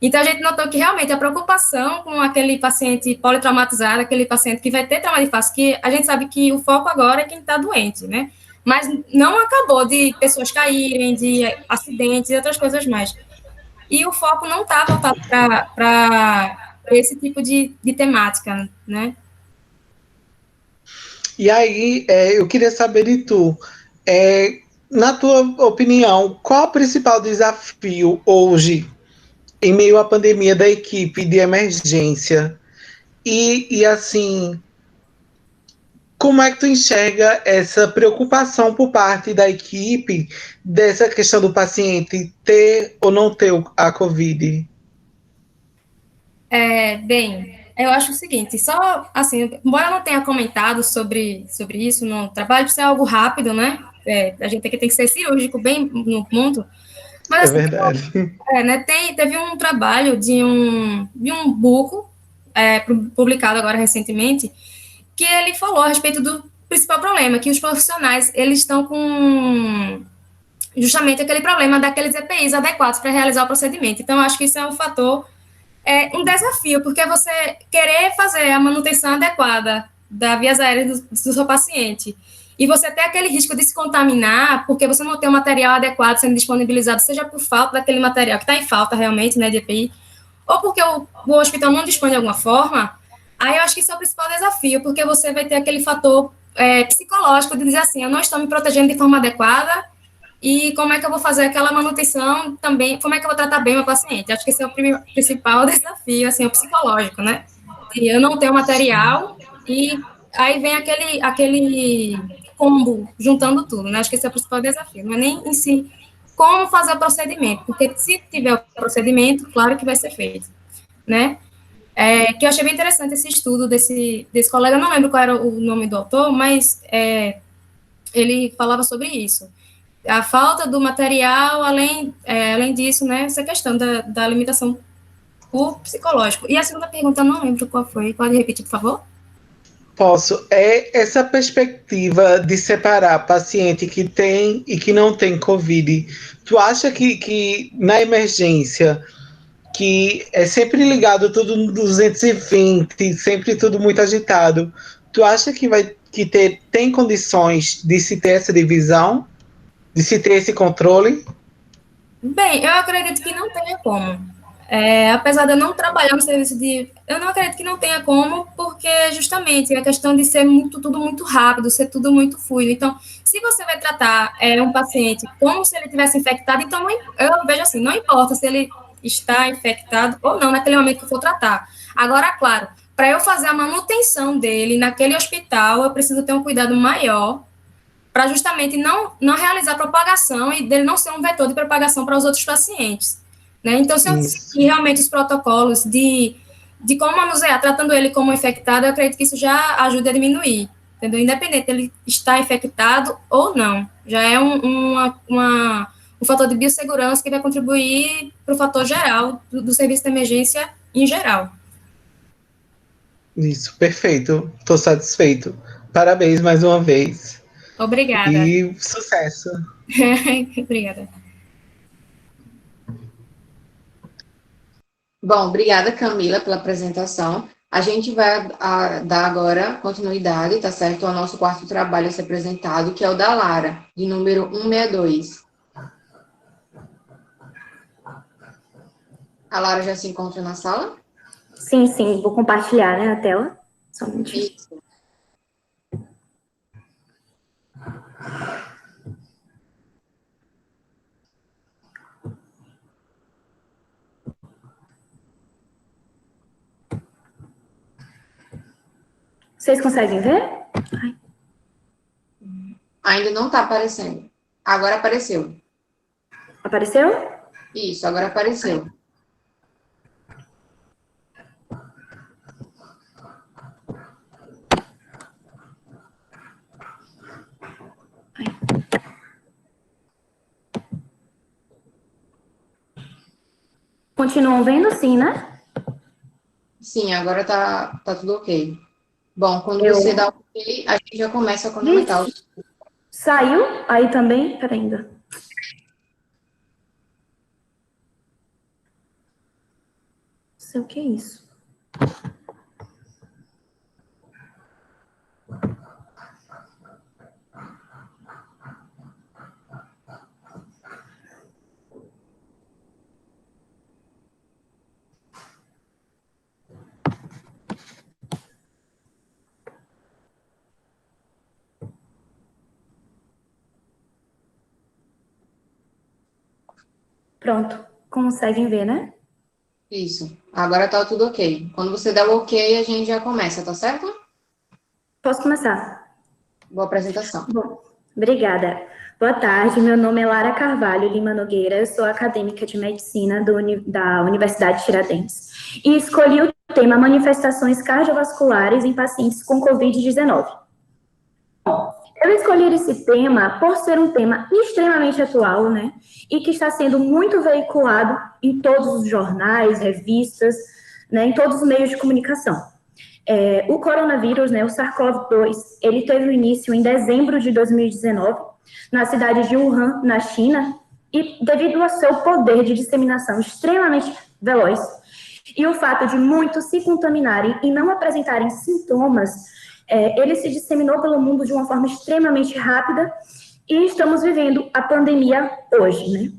Então, a gente notou que realmente a preocupação com aquele paciente politraumatizado, aquele paciente que vai ter trauma de face, que a gente sabe que o foco agora é quem está doente, né? Mas não acabou de pessoas caírem, de acidentes e outras coisas mais. E o foco não está voltado para esse tipo de temática, né? E aí, eu queria saber de tu, na tua opinião, qual o principal desafio hoje, em meio à pandemia, da equipe de emergência? E assim, como é que tu enxerga essa preocupação por parte da equipe dessa questão do paciente ter ou não ter a Covid? Bem, eu acho o seguinte, só assim, embora eu não tenha comentado sobre isso no trabalho, isso é algo rápido, né? A gente tem que ser cirúrgico bem no ponto, É mas assim, verdade. né, teve um trabalho de um buco, publicado agora recentemente, que ele falou a respeito do principal problema, que os profissionais, eles estão com justamente aquele problema daqueles EPIs adequados para realizar o procedimento. Então, eu acho que isso é um fator, um desafio, porque você querer fazer a manutenção adequada da vias aéreas do seu paciente e você ter aquele risco de se contaminar porque você não tem o material adequado sendo disponibilizado, seja por falta daquele material que está em falta realmente, né, de EPI, ou porque o hospital não dispõe de alguma forma, aí eu acho que isso é o principal desafio, porque você vai ter aquele fator psicológico de dizer assim, eu não estou me protegendo de forma adequada, e como é que eu vou fazer aquela manutenção também, como é que eu vou tratar bem o meu paciente? Acho que esse é o principal desafio, assim, o psicológico, né? E eu não tenho material, e aí vem aquele combo, juntando tudo, né? Acho que esse é o principal desafio, não é nem em si como fazer o procedimento, porque se tiver o procedimento, claro que vai ser feito, né? Que eu achei bem interessante esse estudo desse colega, eu não lembro qual era o nome do autor, mas ele falava sobre isso. A falta do material, além disso, né, essa questão da limitação por psicológico. E a segunda pergunta, eu não lembro qual foi. Pode repetir, por favor? Posso. É essa perspectiva de separar paciente que tem e que não tem Covid. Tu acha que na emergência, que é sempre ligado tudo no 220, sempre tudo muito agitado, tu acha que tem condições de se ter essa divisão, de se ter esse controle? Bem, eu acredito que não tenha como. Apesar de eu não trabalhar no serviço de... Eu não acredito que não tenha como, porque justamente é a questão de ser tudo muito rápido, ser tudo muito fluido. Então, se você vai tratar um paciente como se ele tivesse infectado, então eu vejo assim, não importa se ele está infectado ou não naquele momento que eu for tratar. Agora, claro, para eu fazer a manutenção dele naquele hospital, eu preciso ter um cuidado maior para justamente não realizar propagação e dele não ser um vetor de propagação para os outros pacientes. Né? Então, se eu seguir realmente os protocolos de como manusear, tratando ele como infectado, eu acredito que isso já ajuda a diminuir, entendeu? Independente dele estar infectado ou não. Já é um fator de biossegurança que vai contribuir para o fator geral do serviço de emergência em geral. Isso, perfeito. Estou satisfeito. Parabéns mais uma vez. Obrigada. E sucesso. Obrigada. Bom, obrigada, Camila, pela apresentação. A gente vai dar agora continuidade, tá certo? Ao nosso quarto trabalho a ser apresentado, que é o da Lara, de número 162. A Lara já se encontra na sala? Sim, sim. Vou compartilhar, né, a tela. Só um minutinho. Isso. Vocês conseguem ver? Ainda não está aparecendo. Agora apareceu. Apareceu? Isso, agora apareceu. Continuam vendo, sim, né? Sim, agora tá tudo ok. Bom, quando Eu- você dá ok, a gente já começa a cronometrar. Saiu aí também? Peraí ainda. Não sei o que é isso. Pronto. Conseguem ver, né? Isso. Agora tá tudo ok. Quando você der o ok, a gente já começa, tá certo? Posso começar? Boa apresentação. Bom, obrigada. Boa tarde, meu nome é Lara Carvalho Lima Nogueira, eu sou acadêmica de medicina da Universidade de Tiradentes e escolhi o tema manifestações cardiovasculares em pacientes com Covid-19. Eu escolhi esse tema por ser um tema extremamente atual, né, e que está sendo muito veiculado em todos os jornais, revistas, né, em todos os meios de comunicação. O coronavírus, né, o SARS-CoV-2, ele teve o início em dezembro de 2019, na cidade de Wuhan, na China, e devido ao seu poder de disseminação extremamente veloz, e o fato de muitos se contaminarem e não apresentarem sintomas, ele se disseminou pelo mundo de uma forma extremamente rápida, e estamos vivendo a pandemia hoje, né?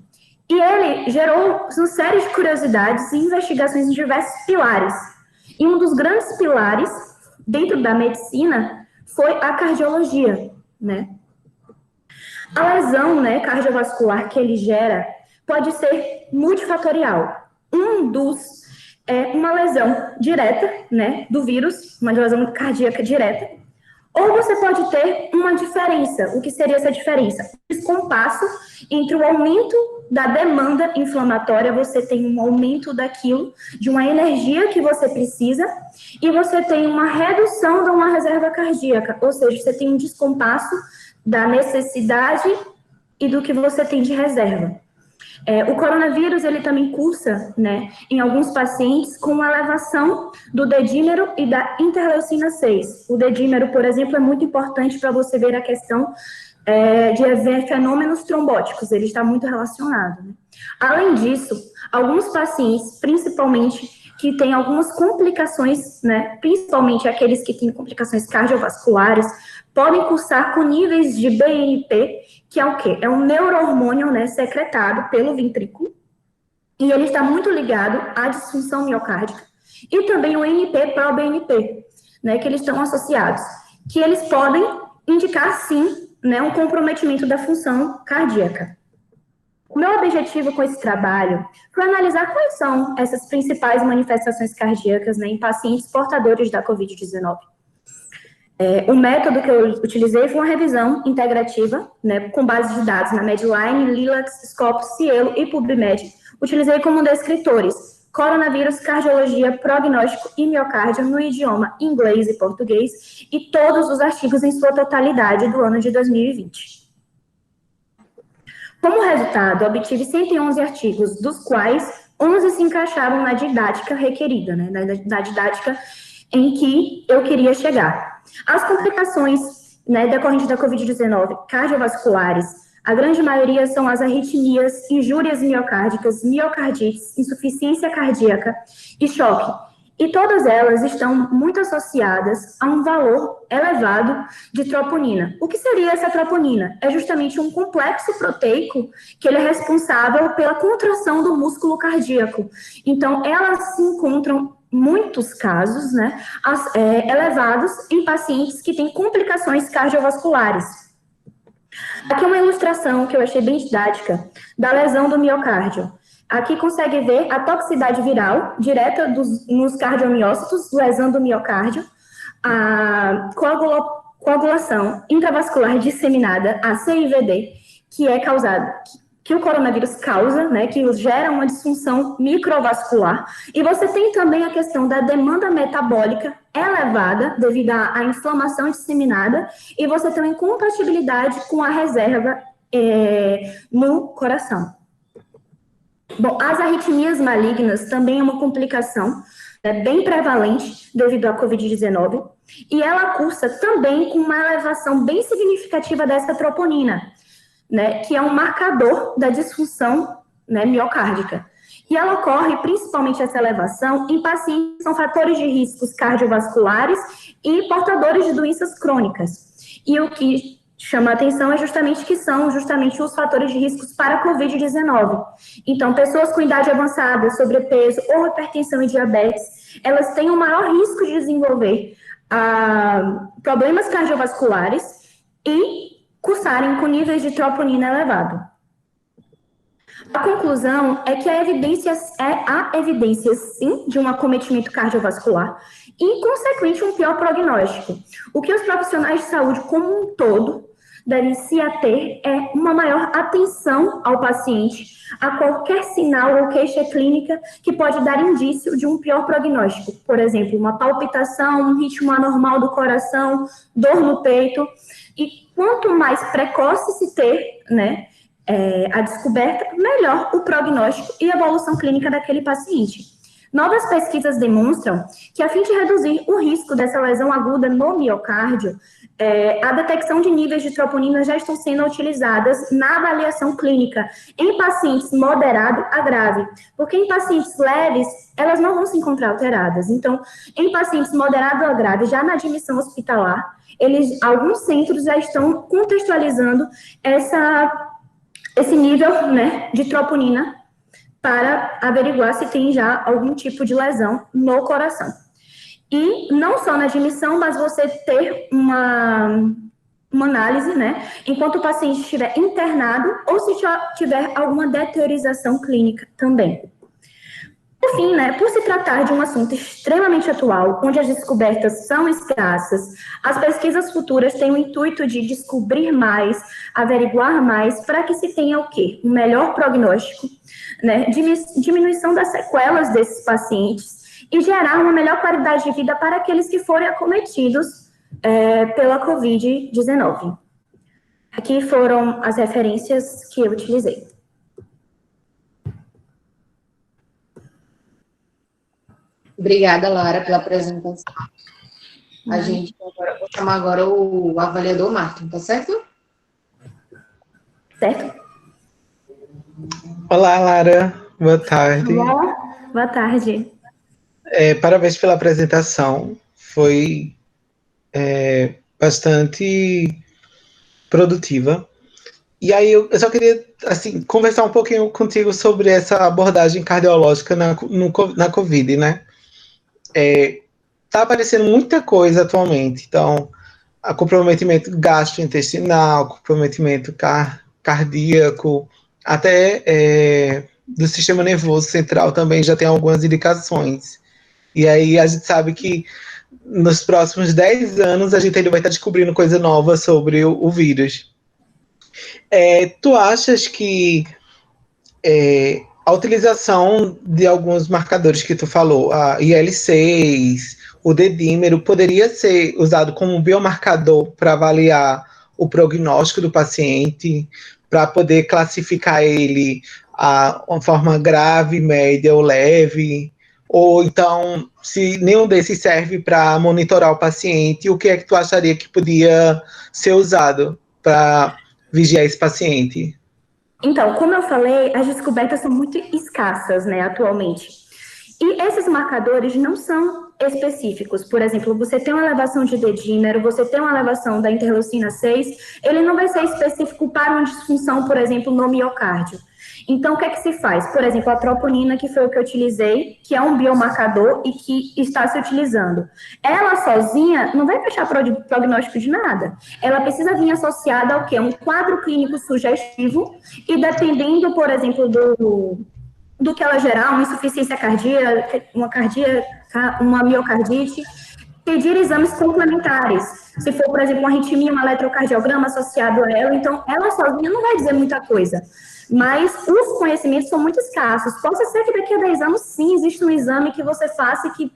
E ele gerou uma série de curiosidades e investigações em diversos pilares. E um dos grandes pilares dentro da medicina foi a cardiologia, né? A lesão, né, cardiovascular que ele gera pode ser multifatorial. Um dos é uma lesão direta, né, do vírus, uma lesão cardíaca direta, ou você pode ter uma diferença. O que seria essa diferença? Descompasso entre o aumento da demanda inflamatória, você tem um aumento daquilo, de uma energia que você precisa, e você tem uma redução de uma reserva cardíaca, ou seja, você tem um descompasso da necessidade e do que você tem de reserva. O coronavírus, ele também cursa, né, em alguns pacientes com elevação do dedímero e da interleucina 6. O dedímero, por exemplo, é muito importante para você ver a questão de haver fenômenos trombóticos, ele está muito relacionado, né? Além disso, alguns pacientes, principalmente, que têm algumas complicações, né, principalmente aqueles que têm complicações cardiovasculares, podem cursar com níveis de BNP, que é o quê? É um neurohormônio, né, secretado pelo ventrículo, e ele está muito ligado à disfunção miocárdica, e também o NP-proBNP, né, que eles estão associados, que eles podem indicar, sim, né, um comprometimento da função cardíaca. O meu objetivo com esse trabalho foi analisar quais são essas principais manifestações cardíacas, né, em pacientes portadores da Covid-19. O método que eu utilizei foi uma revisão integrativa, né, com base de dados na Medline, Lilac, Scopus, Cielo e PubMed. Utilizei como descritores coronavírus, cardiologia, prognóstico e miocárdio no idioma inglês e português e todos os artigos em sua totalidade do ano de 2020. Como resultado, obtive 111 artigos, dos quais 11 se encaixavam na didática requerida, né, na didática em que eu queria chegar. As complicações, né, decorrentes da Covid-19 cardiovasculares, a grande maioria são as arritmias, injúrias miocárdicas, miocardites, insuficiência cardíaca e choque. E todas elas estão muito associadas a um valor elevado de troponina. O que seria essa troponina? É justamente um complexo proteico que ele é responsável pela contração do músculo cardíaco. Então, elas se encontram muitos casos, né, elevados em pacientes que têm complicações cardiovasculares. Aqui é uma ilustração que eu achei bem didática da lesão do miocárdio. Aqui consegue ver a toxicidade viral direta nos cardiomiócitos, lesão do miocárdio, a coagulação intravascular disseminada, a CIVD, que é causada, que o coronavírus causa, né, que gera uma disfunção microvascular, e você tem também a questão da demanda metabólica elevada devido à inflamação disseminada, e você tem uma incompatibilidade com a reserva no coração. Bom, as arritmias malignas também é uma complicação bem prevalente devido à Covid-19, e ela cursa também com uma elevação bem significativa dessa troponina, né, que é um marcador da disfunção, né, miocárdica. E ela ocorre, principalmente essa elevação, em pacientes que são fatores de riscos cardiovasculares e portadores de doenças crônicas. E o que chama a atenção é justamente que são justamente os fatores de riscos para a Covid-19. Então, pessoas com idade avançada, sobrepeso ou hipertensão e diabetes, elas têm um maior risco de desenvolver problemas cardiovasculares e cursarem com níveis de troponina elevado. A conclusão é que há evidência, sim, de um acometimento cardiovascular e, consequente, um pior prognóstico. O que os profissionais de saúde como um todo devem se ater é uma maior atenção ao paciente, a qualquer sinal ou queixa clínica que pode dar indício de um pior prognóstico. Por exemplo, uma palpitação, um ritmo anormal do coração, dor no peito. E quanto mais precoce se ter, né, a descoberta, melhor o prognóstico e a evolução clínica daquele paciente. Novas pesquisas demonstram que, a fim de reduzir o risco dessa lesão aguda no miocárdio, a detecção de níveis de troponina já estão sendo utilizadas na avaliação clínica em pacientes moderado a grave, porque em pacientes leves, elas não vão se encontrar alteradas. Então, em pacientes moderado a grave, já na admissão hospitalar, alguns centros já estão contextualizando esse nível, né, de troponina para averiguar se tem já algum tipo de lesão no coração. E não só na admissão, mas você ter uma análise, né, enquanto o paciente estiver internado ou se já tiver alguma deteriorização clínica também. Por fim, né, por se tratar de um assunto extremamente atual, onde as descobertas são escassas, as pesquisas futuras têm o intuito de descobrir mais, averiguar mais, para que se tenha o quê? Um melhor prognóstico, né, diminuição das sequelas desses pacientes e gerar uma melhor qualidade de vida para aqueles que forem acometidos pela Covid-19. Aqui foram as referências que eu utilizei. Obrigada, Lara, pela apresentação. A gente vou chamar agora o avaliador Martin, tá certo? Certo. Olá, Lara. Boa tarde. Olá. Boa tarde. Parabéns pela apresentação. Foi bastante produtiva. E aí eu só queria assim, conversar um pouquinho contigo sobre essa abordagem cardiológica na COVID, né? Tá aparecendo muita coisa atualmente. Então, comprometimento gastrointestinal, comprometimento cardíaco, até do sistema nervoso central também já tem algumas indicações. E aí a gente sabe que nos próximos 10 anos a gente ainda vai estar descobrindo coisa nova sobre o vírus. Tu achas que a utilização de alguns marcadores que tu falou, a IL-6, o D-dímero, poderia ser usado como um biomarcador para avaliar o prognóstico do paciente, para poder classificar ele a uma forma grave, média ou leve? Ou então, se nenhum desses serve para monitorar o paciente, o que é que tu acharia que podia ser usado para vigiar esse paciente? Então, como eu falei, as descobertas são muito escassas, né, atualmente. E esses marcadores não são específicos. Por exemplo, você tem uma elevação de D-dímero, você tem uma elevação da interleucina 6, ele não vai ser específico para uma disfunção, por exemplo, no miocárdio. Então, o que é que se faz? Por exemplo, a troponina, que foi o que eu utilizei, que é um biomarcador e que está se utilizando. Ela sozinha não vai fechar prognóstico de nada. Ela precisa vir associada ao quê? Um quadro clínico sugestivo e dependendo, por exemplo, do que ela gerar, uma insuficiência cardíaca, uma miocardite, pedir exames complementares. Se for, por exemplo, uma arritmia, um eletrocardiograma associado a ela, então ela sozinha não vai dizer muita coisa. Mas os conhecimentos são muito escassos. Pode ser que daqui a 10 anos, sim, exista um exame que você faça e que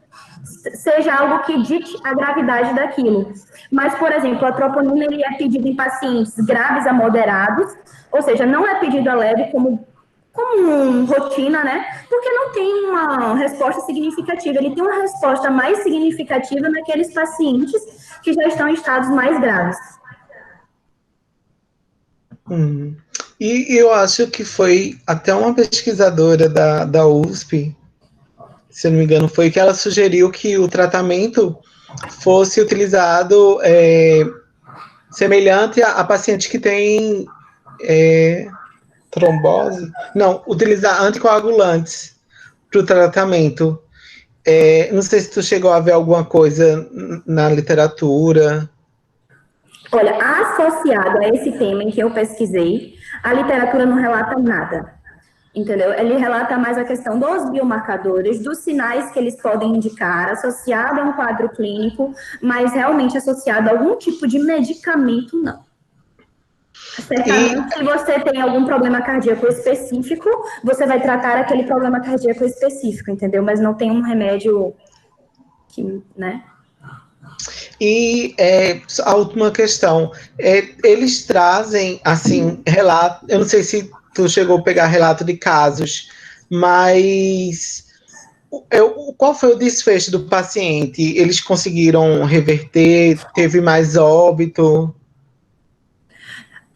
seja algo que dite a gravidade daquilo. Mas, por exemplo, a troponina ele é pedido em pacientes graves a moderados, ou seja, não é pedido a leve, como como rotina, né? Porque não tem uma resposta significativa. Ele tem uma resposta mais significativa naqueles pacientes que já estão em estados mais graves. E eu acho que foi até uma pesquisadora da USP, se eu não me engano, foi que ela sugeriu que o tratamento fosse utilizado semelhante a paciente que tem trombose. Não, utilizar anticoagulantes para o tratamento. Não sei se tu chegou a ver alguma coisa na literatura. Olha, associado a esse tema em que eu pesquisei, a literatura não relata nada, entendeu? Ele relata mais a questão dos biomarcadores, dos sinais que eles podem indicar, associado a um quadro clínico, mas realmente associado a algum tipo de medicamento, não. Certamente, se você tem algum problema cardíaco específico, você vai tratar aquele problema cardíaco específico, entendeu? Mas não tem um remédio que, né? E a última questão, eles trazem, assim, relato, eu não sei se tu chegou a pegar relato de casos, mas qual foi o desfecho do paciente? Eles conseguiram reverter? Teve mais óbito?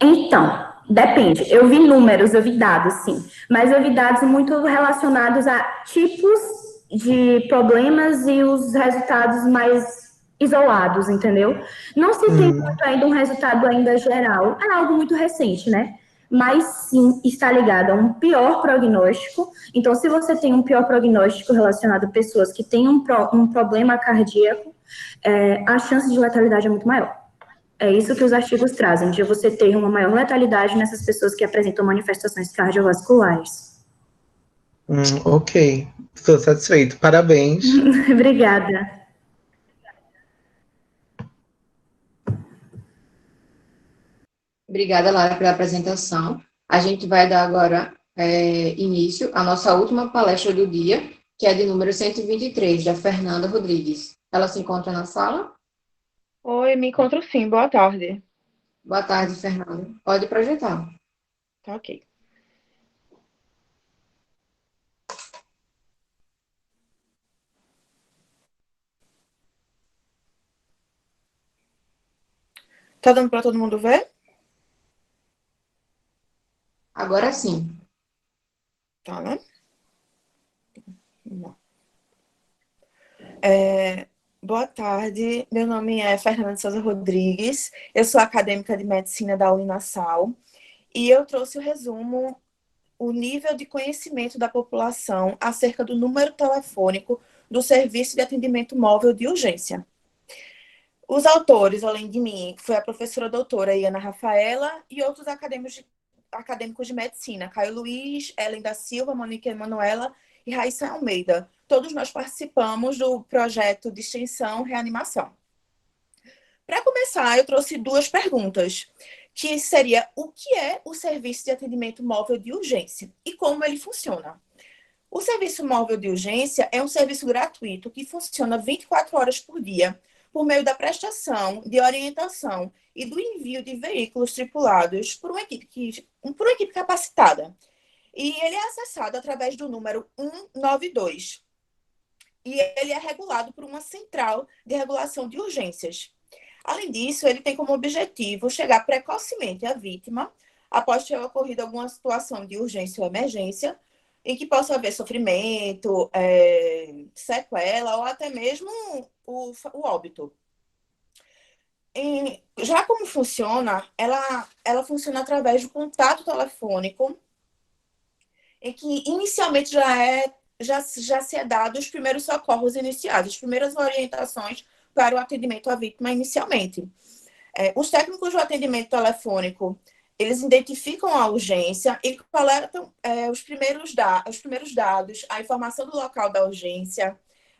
Então, depende. Eu vi números, eu vi dados, sim, mas eu vi dados muito relacionados a tipos de problemas e os resultados mais isolados, entendeu? Não se tem muito ainda um resultado ainda geral, é algo muito recente, né? Mas sim está ligado a um pior prognóstico. Então, se você tem um pior prognóstico relacionado a pessoas que têm um problema cardíaco, a chance de letalidade é muito maior. É isso que os artigos trazem, de você ter uma maior letalidade nessas pessoas que apresentam manifestações cardiovasculares. Ok, estou satisfeito. Parabéns. Obrigada. Obrigada, Lara, pela apresentação. A gente vai dar agora início à nossa última palestra do dia, que é de número 123, da Fernanda Rodrigues. Ela se encontra na sala? Oi, me encontro sim. Boa tarde. Boa tarde, Fernanda. Pode projetar. Tá ok. Tá dando para todo mundo ver? Agora sim. Tá, né? Boa tarde, meu nome é Fernanda de Souza Rodrigues, eu sou acadêmica de medicina da Uninasal e eu trouxe o resumo, o nível de conhecimento da população acerca do número telefônico do Serviço de Atendimento Móvel de Urgência. Os autores, além de mim, foi a professora doutora Iana Rafaela e outros acadêmicos de medicina, Caio Luiz, Ellen da Silva, Monique Emanuela e Raíssa Almeida. Todos nós participamos do projeto de extensão Reanimação. Para começar, eu trouxe duas perguntas, que seria o que é o Serviço de Atendimento Móvel de Urgência e como ele funciona. O Serviço Móvel de Urgência é um serviço gratuito que funciona 24 horas por dia, por meio da prestação de orientação e do envio de veículos tripulados por uma equipe capacitada. E ele é acessado através do número 192. E ele é regulado por uma central de regulação de urgências. Além disso, ele tem como objetivo chegar precocemente à vítima, após ter ocorrido alguma situação de urgência ou emergência, em que possa haver sofrimento, sequela ou até mesmo o óbito. Já como funciona, ela funciona através do contato telefônico, em que inicialmente já se é dado os primeiros socorros iniciais, as primeiras orientações para o atendimento à vítima inicialmente. Os técnicos do atendimento telefônico, eles identificam a urgência e coletam os primeiros dados, a informação do local da urgência,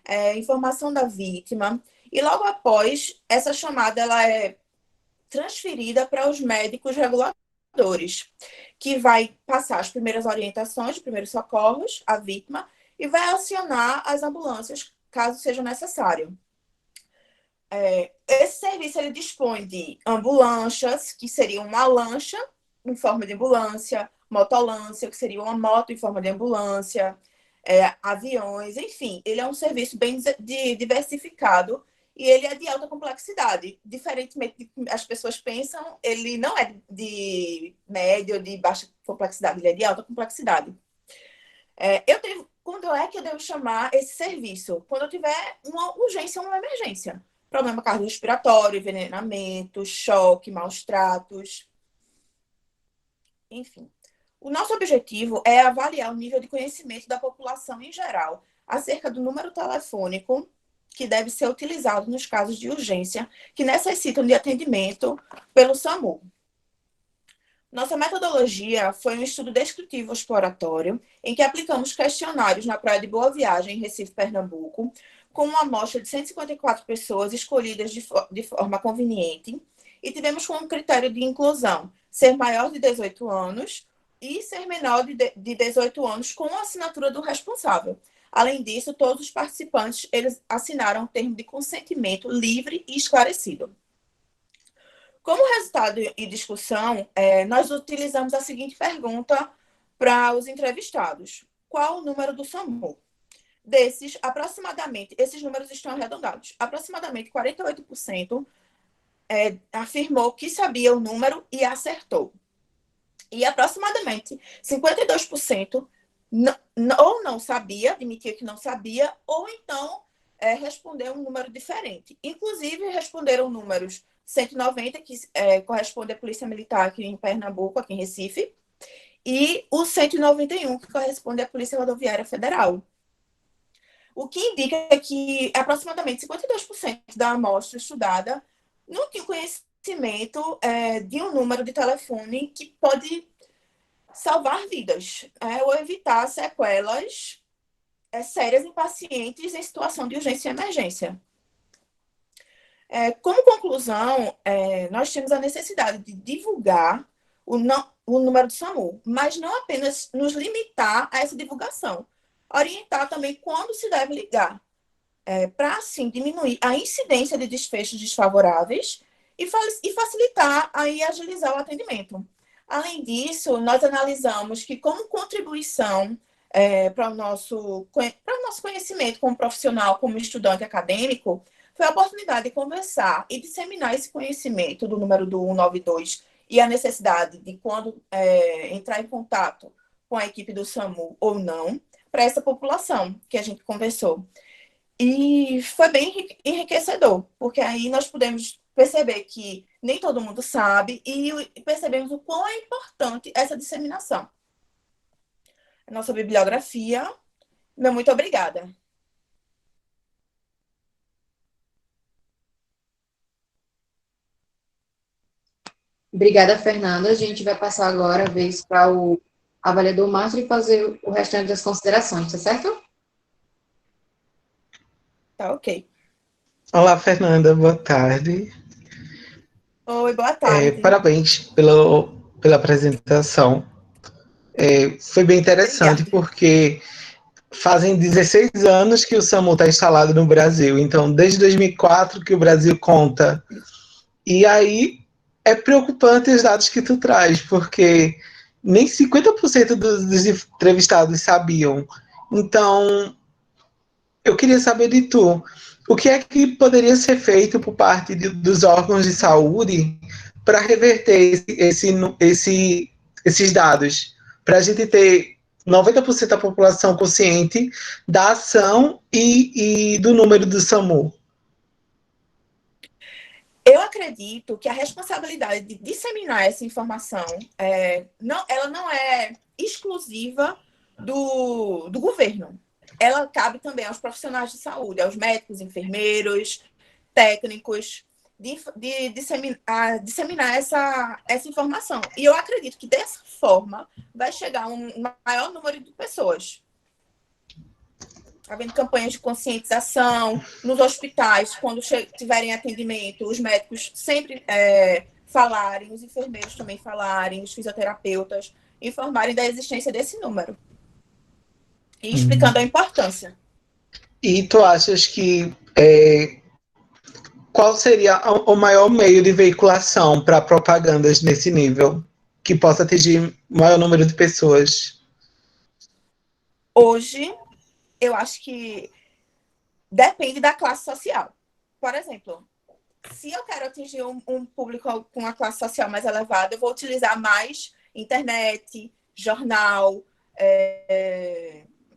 a informação da vítima, e logo após, essa chamada ela é transferida para os médicos reguladores, que vai passar as primeiras orientações, os primeiros socorros à vítima e vai acionar as ambulâncias, caso seja necessário. Esse serviço ele dispõe de ambulâncias, que seriam uma lancha em forma de ambulância, motolância, que seria uma moto em forma de ambulância, aviões, enfim, ele é um serviço bem diversificado e ele é de alta complexidade. Diferentemente do que as pessoas pensam, ele não é de média ou de baixa complexidade, ele é de alta complexidade. Quando é que eu devo chamar esse serviço? Quando eu tiver uma urgência ou uma emergência. Problema cardiorrespiratório, envenenamento, choque, maus tratos, enfim. O nosso objetivo é avaliar o nível de conhecimento da população em geral acerca do número telefônico que deve ser utilizado nos casos de urgência que necessitam de atendimento pelo SAMU. Nossa metodologia foi um estudo descritivo exploratório em que aplicamos questionários na Praia de Boa Viagem, em Recife, Pernambuco, com uma amostra de 154 pessoas escolhidas de forma conveniente e tivemos como critério de inclusão ser maior de 18 anos e ser menor de 18 anos com a assinatura do responsável. Além disso, todos os participantes eles assinaram um termo de consentimento livre e esclarecido. Como resultado e discussão, nós utilizamos a seguinte pergunta para os entrevistados. Qual o número do SAMU? Desses, aproximadamente, esses números estão arredondados, aproximadamente 48% afirmou que sabia o número e acertou. E aproximadamente 52% ou não sabia, admitia que não sabia, ou então respondeu um número diferente. Inclusive, responderam números 190, que corresponde à Polícia Militar aqui em Pernambuco, aqui em Recife, e o 191, que corresponde à Polícia Rodoviária Federal. O que indica que aproximadamente 52% da amostra estudada não tinha conhecimento de um número de telefone que pode salvar vidas, ou evitar sequelas sérias em pacientes em situação de urgência e emergência. Como conclusão, nós temos a necessidade de divulgar o número do SAMU, mas não apenas nos limitar a essa divulgação, orientar também quando se deve ligar, para assim diminuir a incidência de desfechos desfavoráveis e facilitar e agilizar o atendimento. Além disso, nós analisamos que como contribuição para o nosso conhecimento como profissional, como estudante acadêmico, foi a oportunidade de conversar e disseminar esse conhecimento do número do 192 e a necessidade de quando entrar em contato com a equipe do SAMU ou não, para essa população que a gente conversou. E foi bem enriquecedor, porque aí nós pudemos perceber que nem todo mundo sabe e percebemos o quão é importante essa disseminação. Nossa bibliografia. Muito obrigada. Obrigada, Fernanda. A gente vai passar agora a vez para o avaliador Márcio e fazer o restante das considerações, tá certo? Tá, ok. Olá, Fernanda, boa tarde. Oi, boa tarde. Parabéns pela apresentação. Foi bem interessante. Obrigada. Porque fazem 16 anos que o SAMU está instalado no Brasil, então desde 2004 que o Brasil conta. E aí é preocupante os dados que tu traz, porque nem 50% dos entrevistados sabiam. Então, eu queria saber de tu, o que é que poderia ser feito por parte dos órgãos de saúde para reverter esses dados, para a gente ter 90% da população consciente da ação e do número do SAMU? Eu acredito que a responsabilidade de disseminar essa informação, ela não é exclusiva do governo. Ela cabe também aos profissionais de saúde, aos médicos, enfermeiros, técnicos, de disseminar essa informação. E eu acredito que dessa forma vai chegar um maior número de pessoas. Havendo campanhas de conscientização nos hospitais, quando tiverem atendimento, os médicos sempre falarem, os enfermeiros também falarem, os fisioterapeutas informarem da existência desse número. E explicando a importância. E tu achas que qual seria o maior meio de veiculação para propagandas nesse nível? que possa atingir o maior número de pessoas? Hoje, eu acho que depende da classe social. Por exemplo, se eu quero atingir um público com uma classe social mais elevada, eu vou utilizar mais internet, jornal.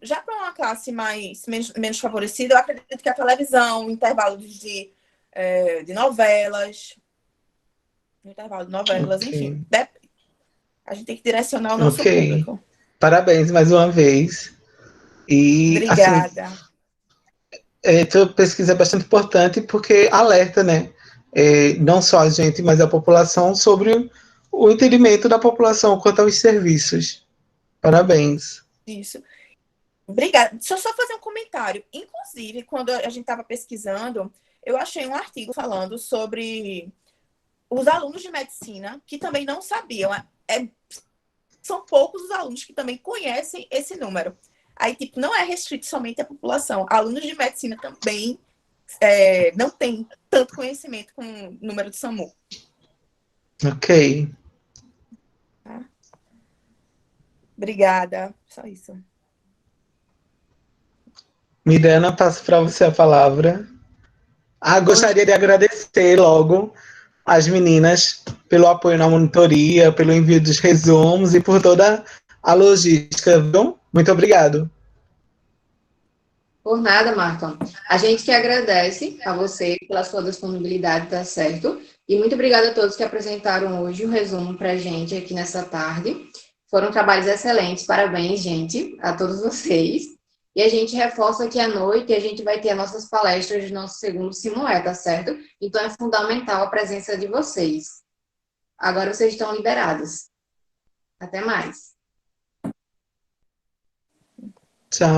Já para uma classe menos favorecida, eu acredito que a televisão, intervalo de novelas, enfim. A gente tem que direcionar o nosso público. Parabéns mais uma vez. E, obrigada. Tua pesquisa é bastante importante porque alerta, né? Não só a gente, mas a população sobre o entendimento da população quanto aos serviços. Parabéns. Isso. Obrigada. Deixa eu só fazer um comentário. Inclusive, quando a gente estava pesquisando, eu achei um artigo falando sobre os alunos de medicina que também não sabiam. São poucos os alunos que também conhecem esse número. Aí, tipo, não é restrito somente à população. Alunos de medicina também não têm tanto conhecimento com o número do SAMU. Ok. Tá? Obrigada. Só isso. Mirana, passo para você a palavra. Gostaria de agradecer logo as meninas pelo apoio na monitoria, pelo envio dos resumos e por toda a logística, viu? Muito obrigado. Por nada, Marton. A gente que agradece a você pela sua disponibilidade, tá certo? E muito obrigada a todos que apresentaram hoje o resumo para a gente aqui nessa tarde. Foram trabalhos excelentes, parabéns, gente, a todos vocês. E a gente reforça que à noite a gente vai ter as nossas palestras do nosso segundo Simué, tá certo? Então é fundamental a presença de vocês. Agora vocês estão liberados. Até mais. Tchau.